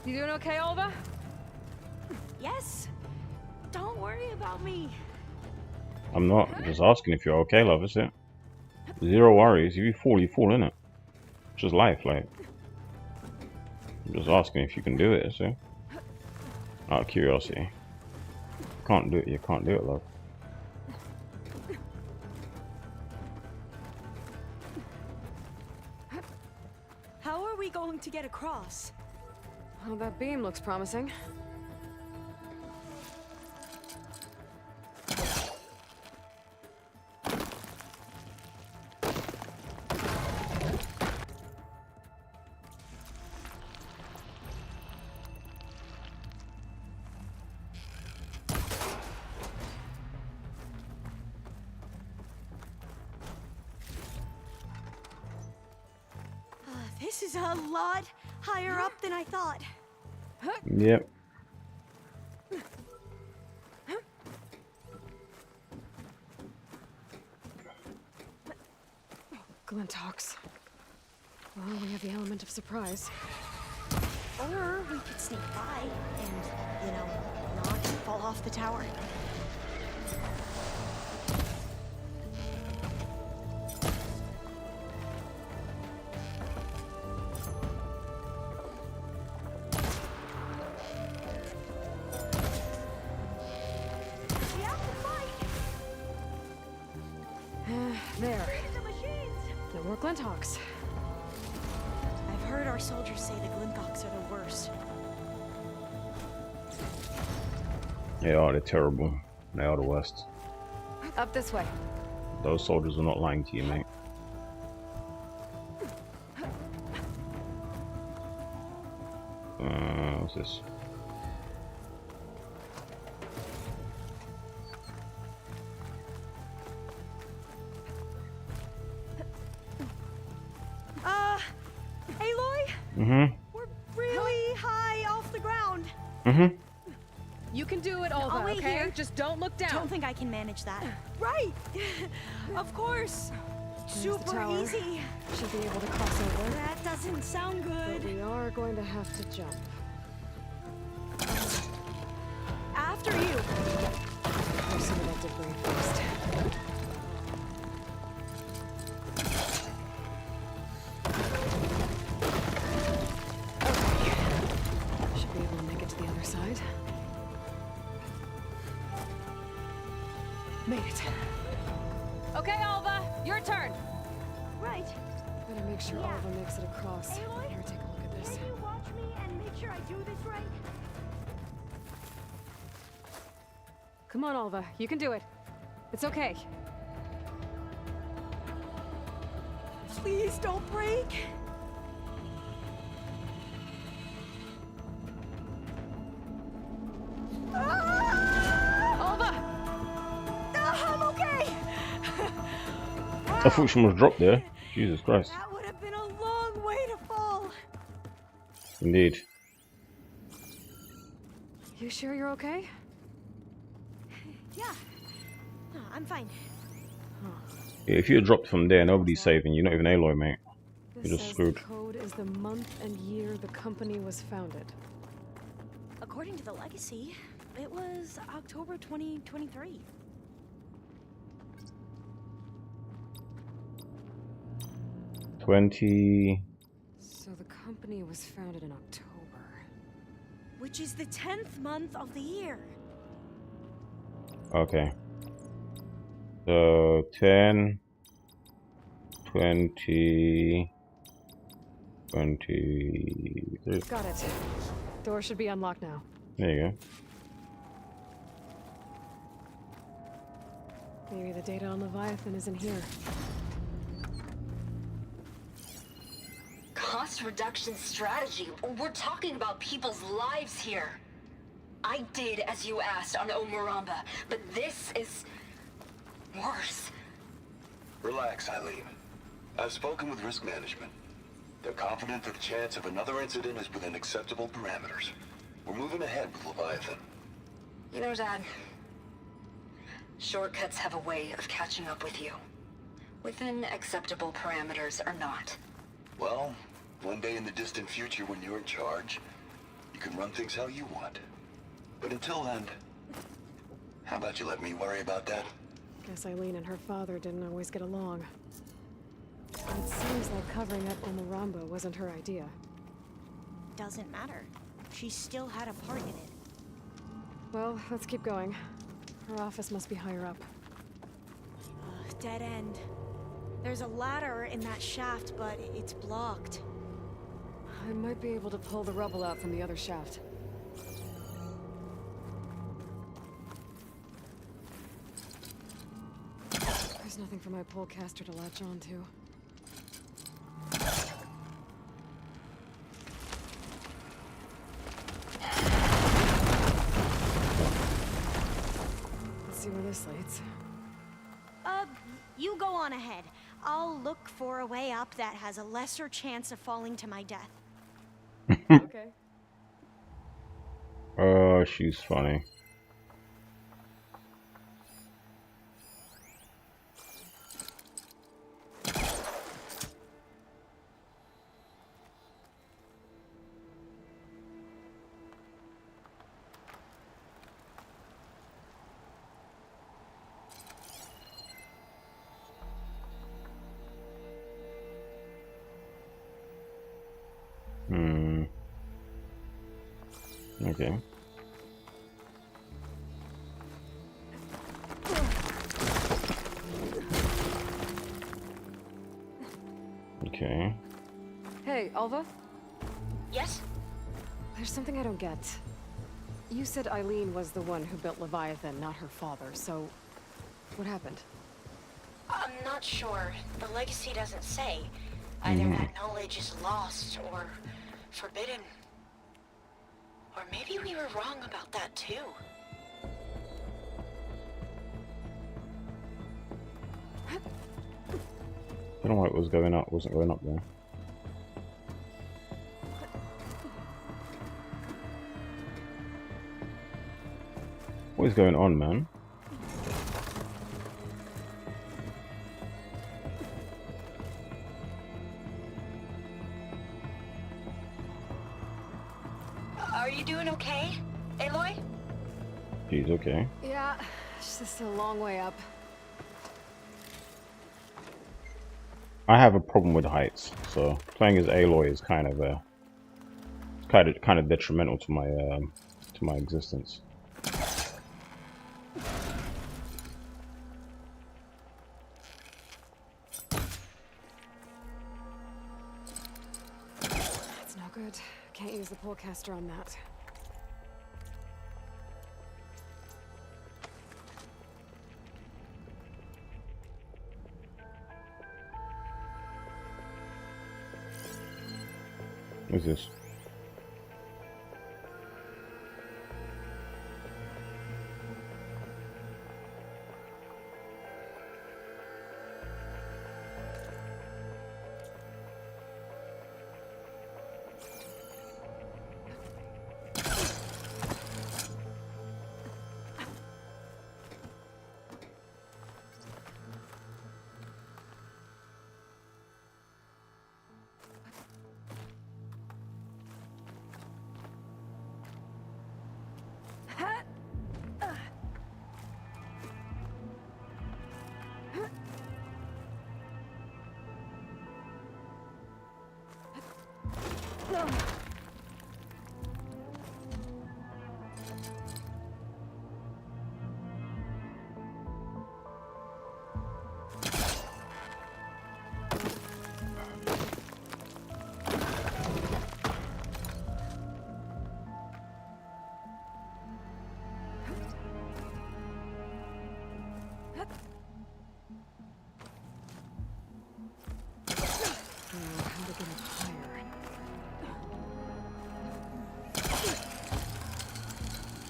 Speaker 2: You doing okay, Olva?
Speaker 9: Yes. Don't worry about me.
Speaker 1: I'm not. I'm just asking if you're okay, love, is it? Zero worries. If you fall, innit? It's just life, like. I'm just asking if you can do it, see? Out of curiosity. Can't do it, you can't do it, love.
Speaker 9: How are we going to get across?
Speaker 2: Well, that beam looks promising.
Speaker 9: This is a lot higher up than I thought.
Speaker 1: Yep.
Speaker 2: Glinthawks. Well, we have the element of surprise.
Speaker 9: Or we could sneak by and, you know, not fall off the tower.
Speaker 2: There. No more Glinthawks.
Speaker 9: I've heard our soldiers say the Glinthawks are the worst.
Speaker 1: They are, they're terrible. They are the worst.
Speaker 2: Up this way.
Speaker 1: Those soldiers are not lying to you, mate. What's this?
Speaker 9: Aloy?
Speaker 1: Mm-hmm.
Speaker 9: We're really high off the ground.
Speaker 1: Mm-hmm.
Speaker 2: You can do it, Olva,
Speaker 9: I'll wait
Speaker 2: okay?
Speaker 9: here.
Speaker 2: Just don't look down.
Speaker 9: Don't think I can manage that. Right. Of course.
Speaker 2: There's the
Speaker 9: Super
Speaker 2: tower.
Speaker 9: easy.
Speaker 2: Should be able to cross over.
Speaker 9: That doesn't sound
Speaker 2: But
Speaker 9: good.
Speaker 2: we are going to have to jump.
Speaker 9: After you.
Speaker 2: There's some of that debris first. Okay. Should be able to make it to the other side. Made it. Okay, Alva, your turn.
Speaker 9: Right.
Speaker 2: Better make sure
Speaker 9: Yeah.
Speaker 2: Alva makes it across.
Speaker 9: Aloy,
Speaker 2: Here, take a look at this.
Speaker 9: can you watch me and make sure I do this right?
Speaker 2: Come on, Alva. You can do it. It's okay.
Speaker 9: Please don't break.
Speaker 2: Alva!
Speaker 9: I'm okay.
Speaker 1: I thought she was dropped there. Jesus Christ.
Speaker 9: That would have been a long way to fall.
Speaker 1: Indeed.
Speaker 2: You sure you're okay?
Speaker 9: Yeah. No, I'm fine.
Speaker 1: Yeah, if you're dropped from there, nobody's saving you. Not even Aloy, mate.
Speaker 2: This
Speaker 1: You're just
Speaker 2: says
Speaker 1: screwed.
Speaker 2: the code is the month and year the company was founded.
Speaker 9: According to the legacy, it was October 2023.
Speaker 2: So the company was founded in October.
Speaker 9: Which is the 10th month of the year.
Speaker 1: Okay. So 10, 20, 23.
Speaker 2: Got it. Door should be unlocked now.
Speaker 1: There you go.
Speaker 2: Maybe the data on Leviathan isn't here.
Speaker 14: Cost reduction strategy. We're talking about people's lives here. I did as you asked on Omuramba, but this is worse.
Speaker 12: Relax, Eileen. I've spoken with risk management. They're confident that the chance of another incident is within acceptable parameters. We're moving ahead with Leviathan.
Speaker 14: You know, Dad, shortcuts have a way of catching up with you. Within acceptable parameters or not.
Speaker 12: Well, one day in the distant future when you're in charge, you can run things how you want. But until then, how about you let me worry about that?
Speaker 2: Guess Eileen and her father didn't always get along. It seems like covering up Omuramba wasn't her idea.
Speaker 9: Doesn't matter. She still had a part in it.
Speaker 2: Well, let's keep going. Her office must be higher up.
Speaker 9: Dead end. There's a ladder in that shaft, but it's blocked.
Speaker 2: I might be able to pull the rubble out from the other shaft. There's nothing for my polecaster to latch on to. Let's see where this leads.
Speaker 9: You go on ahead. I'll look for a way up that has a lesser chance of falling to my death.
Speaker 2: Okay.
Speaker 1: Oh, she's funny. Okay. Okay.
Speaker 2: Hey, Alva?
Speaker 9: Yes?
Speaker 2: There's something I don't get. You said Eileen was the one who built Leviathan, not her father, so what happened?
Speaker 9: I'm not sure. The legacy doesn't say. Either that knowledge is lost or forbidden. Or maybe we were wrong about that too.
Speaker 1: I don't know what was going up. Wasn't going up there. What is going on, man?
Speaker 9: Are you doing okay, Aloy?
Speaker 1: She's okay.
Speaker 2: Yeah, it's just a long way up.
Speaker 1: I have a problem with heights, so playing as Aloy is kind of detrimental to my existence.
Speaker 2: Can't use the pullcaster on that.
Speaker 1: What's this?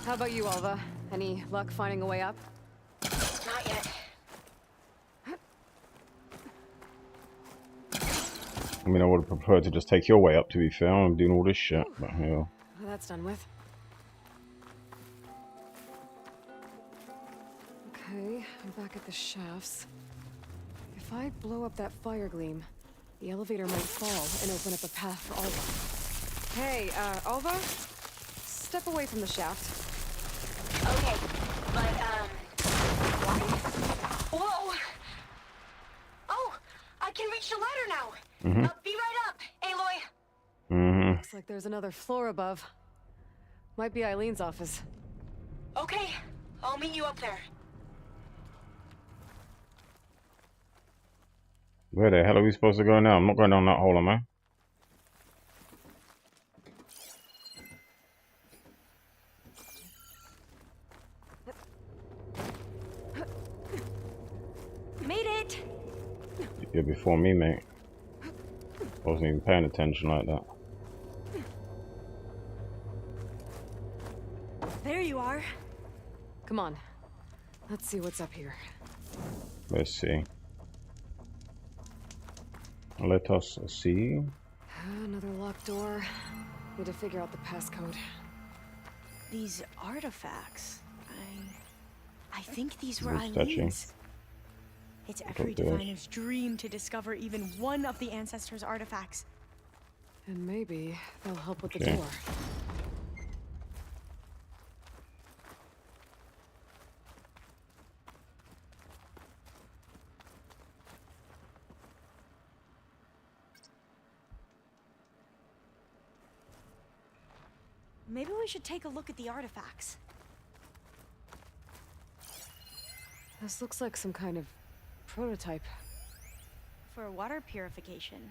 Speaker 2: How about you, Alva? Any luck finding a way up?
Speaker 14: Not yet.
Speaker 1: I mean, I would have preferred to just take your way up, to be fair. I'm doing all this shit, but yeah.
Speaker 2: Well, that's done with. Okay, I'm back at the shafts. If I blow up that fire gleam, the elevator might fall and open up a path for Alva. Hey, Alva? Step away from the shaft.
Speaker 14: Okay, but, what? Whoa! Oh, I can reach the ladder now! Be right up, Aloy!
Speaker 2: Looks like there's another floor above. Might be Eileen's office.
Speaker 14: Okay, I'll meet you up there.
Speaker 1: Where the hell are we supposed to go now? I'm not going down that hole, am I?
Speaker 9: Made it!
Speaker 1: You're before me, mate. I wasn't even paying attention like that.
Speaker 9: There you are.
Speaker 2: Come on. Let's see what's up here.
Speaker 1: Let's see. Let us see.
Speaker 2: Another locked door. Need to figure out the passcode.
Speaker 9: These artifacts. I think these were
Speaker 1: This statue.
Speaker 9: Eileen's. It's every diviner's dream to discover even one of the ancestors' artifacts.
Speaker 2: And maybe they'll help with the
Speaker 1: Okay.
Speaker 2: door.
Speaker 9: Maybe we should take a look at the artifacts.
Speaker 2: This looks like some kind of prototype.
Speaker 9: For water purification.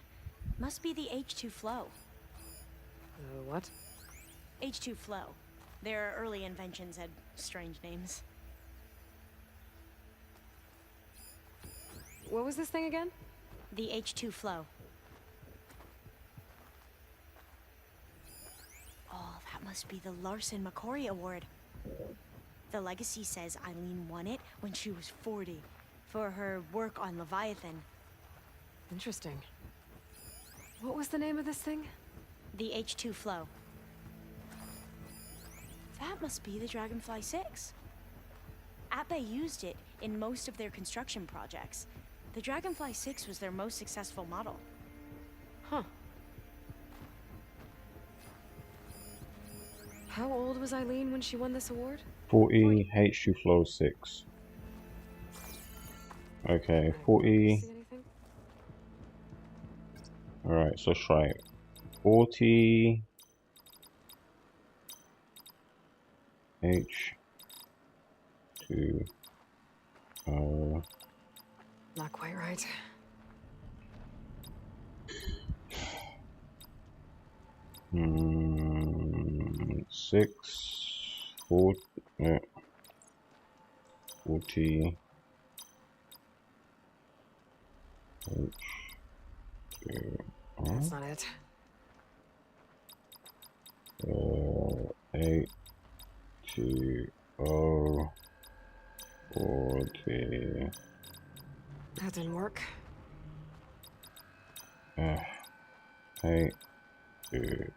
Speaker 9: Must be the H2 flow.
Speaker 2: What?
Speaker 9: H2 flow. Their early inventions had strange names.
Speaker 2: What was this thing again?
Speaker 9: The H2 flow. Oh, that must be the Larson McCory Award. The legacy says Eileen won it when she was 40 for her work on Leviathan.
Speaker 2: Interesting. What was the name of this thing?
Speaker 9: The H2 flow. That must be the Dragonfly 6. Ape used it in most of their construction projects. The Dragonfly 6 was their most successful model.
Speaker 2: Huh. How old was Eileen when she won this award?
Speaker 1: 40 H2 flow 6. Okay, 40. Alright, so let's try it. 40 H2
Speaker 2: Not quite right.
Speaker 1: 6, 4, yeah, 40.
Speaker 2: That's not it.
Speaker 1: 8, 2, 0, 40.
Speaker 2: That didn't work.
Speaker 1: 8, 2,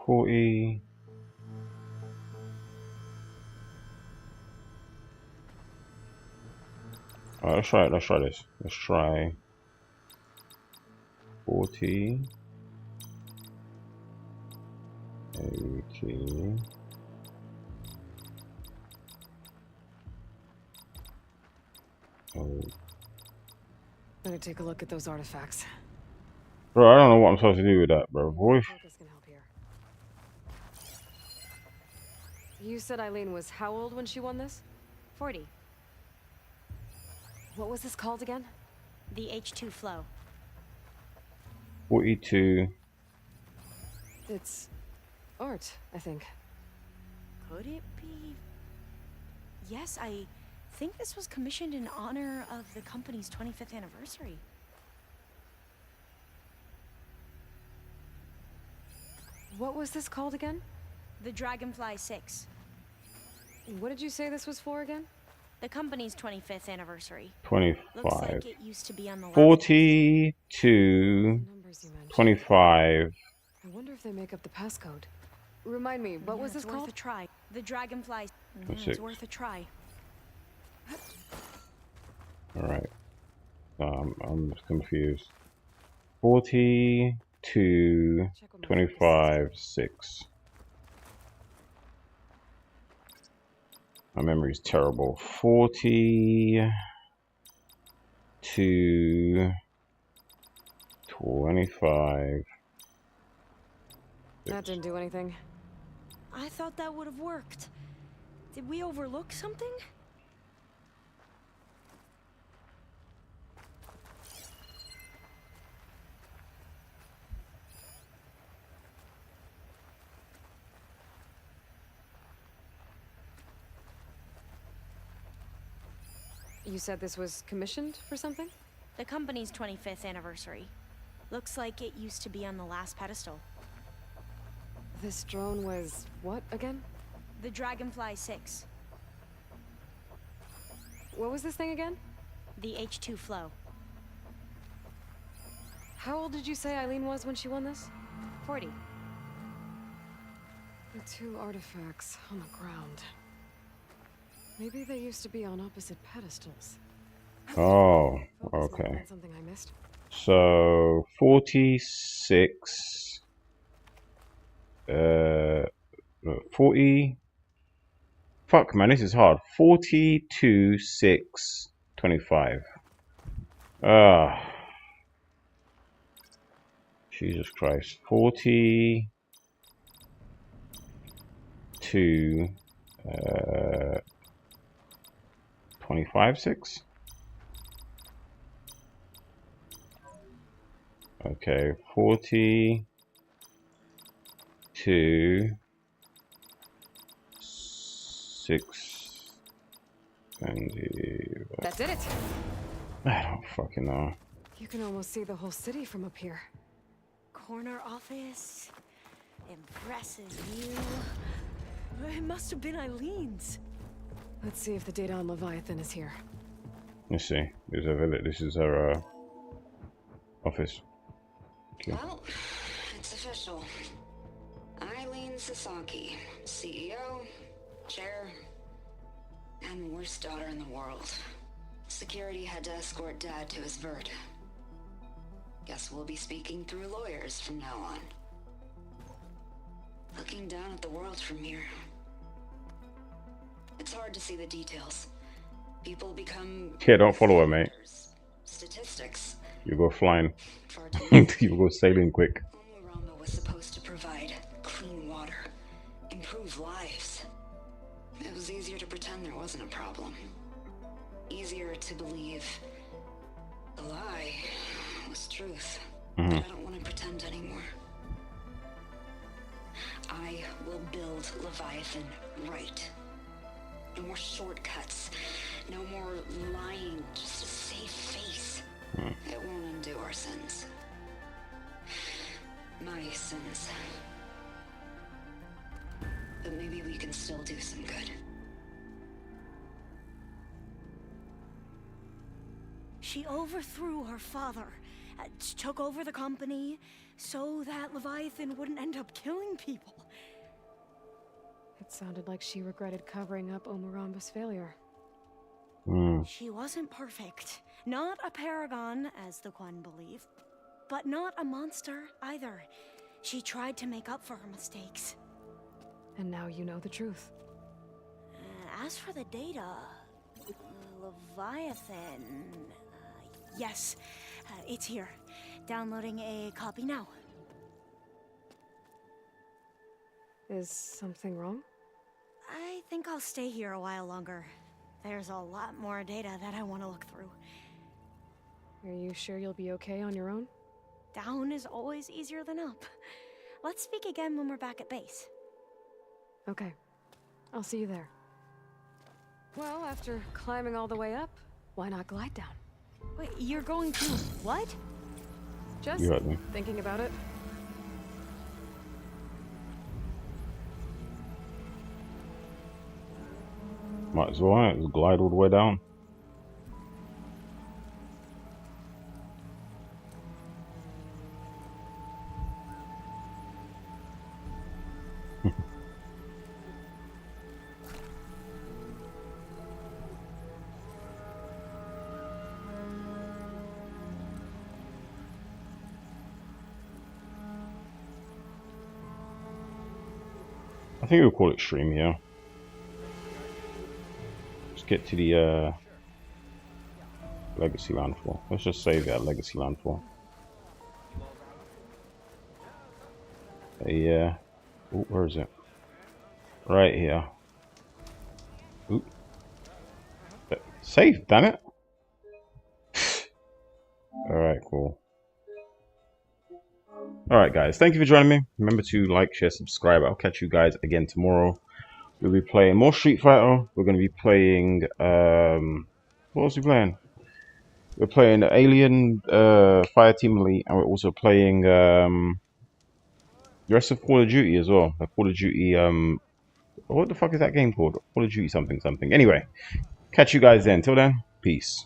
Speaker 1: 40. Alright, let's try it. Let's try this. Let's try 40, 80. Oh.
Speaker 2: Better take a look at those artifacts.
Speaker 1: Bro, I don't know what I'm supposed to do with that, bro. Boy.
Speaker 2: Focus can help here. You said Eileen was how old when she won this?
Speaker 9: 40.
Speaker 2: What was this called again?
Speaker 9: The H2 flow.
Speaker 1: 42.
Speaker 2: It's art, I think.
Speaker 9: Could it be? Yes, I think this was commissioned in honor of the company's 25th anniversary.
Speaker 2: What was this called again?
Speaker 9: The Dragonfly 6.
Speaker 2: What did you say this was for again?
Speaker 9: The company's 25th anniversary.
Speaker 1: 25.
Speaker 9: Looks like it used to be on the
Speaker 1: 42. 25.
Speaker 2: I wonder if they make up the passcode. Remind me, what was this
Speaker 9: worth
Speaker 2: called?
Speaker 9: a try. The Dragonfly. It's worth a try.
Speaker 1: Alright. I'm confused. 42, 25, 6. My memory's terrible. 40 to 25.
Speaker 2: That didn't do anything.
Speaker 9: I thought that would have worked. Did we overlook something?
Speaker 2: You said this was commissioned for something?
Speaker 9: The company's 25th anniversary. Looks like it used to be on the last pedestal.
Speaker 2: This drone was what again?
Speaker 9: The Dragonfly 6.
Speaker 2: What was this thing again?
Speaker 9: The H2 flow.
Speaker 2: How old did you say Eileen was when she won this?
Speaker 9: 40.
Speaker 2: The two artifacts on the ground. Maybe they used to be on opposite pedestals.
Speaker 1: Oh, okay.
Speaker 2: Something I missed.
Speaker 1: So 46. 40. Fuck, man, this is hard. 42, 6, 25. Jesus Christ. 42, 25, 6. Okay, 42, 6, and
Speaker 2: that did it.
Speaker 1: I don't fucking know.
Speaker 2: You can almost see the whole city from up here.
Speaker 9: Corner office. Impressive view. It must have been Eileen's.
Speaker 2: Let's see if the data on Leviathan is here.
Speaker 1: Let's see. There's a village. This is her office. Okay.
Speaker 14: Well, it's official. Eileen Sasaki, CEO, chair, and worst daughter in the world. Security had to escort Dad to his vert. Guess we'll be speaking through lawyers from now on. Looking down at the world from here. It's hard to see the details. People become...
Speaker 1: Yeah, don't follow her, mate.
Speaker 14: Statistics.
Speaker 1: You go flying. You go sailing quick.
Speaker 14: Rama was supposed to provide clean water, improve lives. It was easier to pretend there wasn't a problem. truth,
Speaker 1: Mm-hmm.
Speaker 14: but I don't want to pretend anymore. I will build Leviathan right. No more shortcuts. No more lying. Just a safe face. It won't undo our sins. My sins. But maybe we can still do some good.
Speaker 9: She overthrew her father, took over the company, so that Leviathan wouldn't end up killing people.
Speaker 2: It sounded like she regretted covering up Omoramba's failure.
Speaker 9: She wasn't perfect. Not a paragon, as the Quan believe, but not a monster either. She tried to make up for her mistakes.
Speaker 2: And now you know the truth.
Speaker 9: As for the data, Leviathan... yes, it's here. Downloading a copy now.
Speaker 2: Is something wrong?
Speaker 9: I think I'll stay here a while longer. There's a lot more data that I want to look through.
Speaker 2: Are you sure you'll be okay on your own?
Speaker 9: Down is always easier than up. Let's speak again when we're back at base.
Speaker 2: Okay. I'll see you there. Well, after climbing all the way up, why not glide down?
Speaker 9: Wait, you're going to what?
Speaker 2: Just thinking about it.
Speaker 1: Might as well, just glide all the way down. I think we'll call it stream here. Let's get to the Legacy Landfall. Let's just save it at Legacy Landfall. Yeah. Ooh, where is it? Right here. Ooh. Save, damn it. Alright, cool. Alright guys, thank you for joining me. Remember to like, share, subscribe. I'll catch you guys again tomorrow. We'll be playing more Street Fighter. We're going to be playing... what else are we playing? We're playing Alien Fire Team Elite. And we're also playing the rest of Call of Duty as well. Call of Duty... what the fuck is that game called? Call of Duty something something. Anyway, catch you guys then. Till then, peace.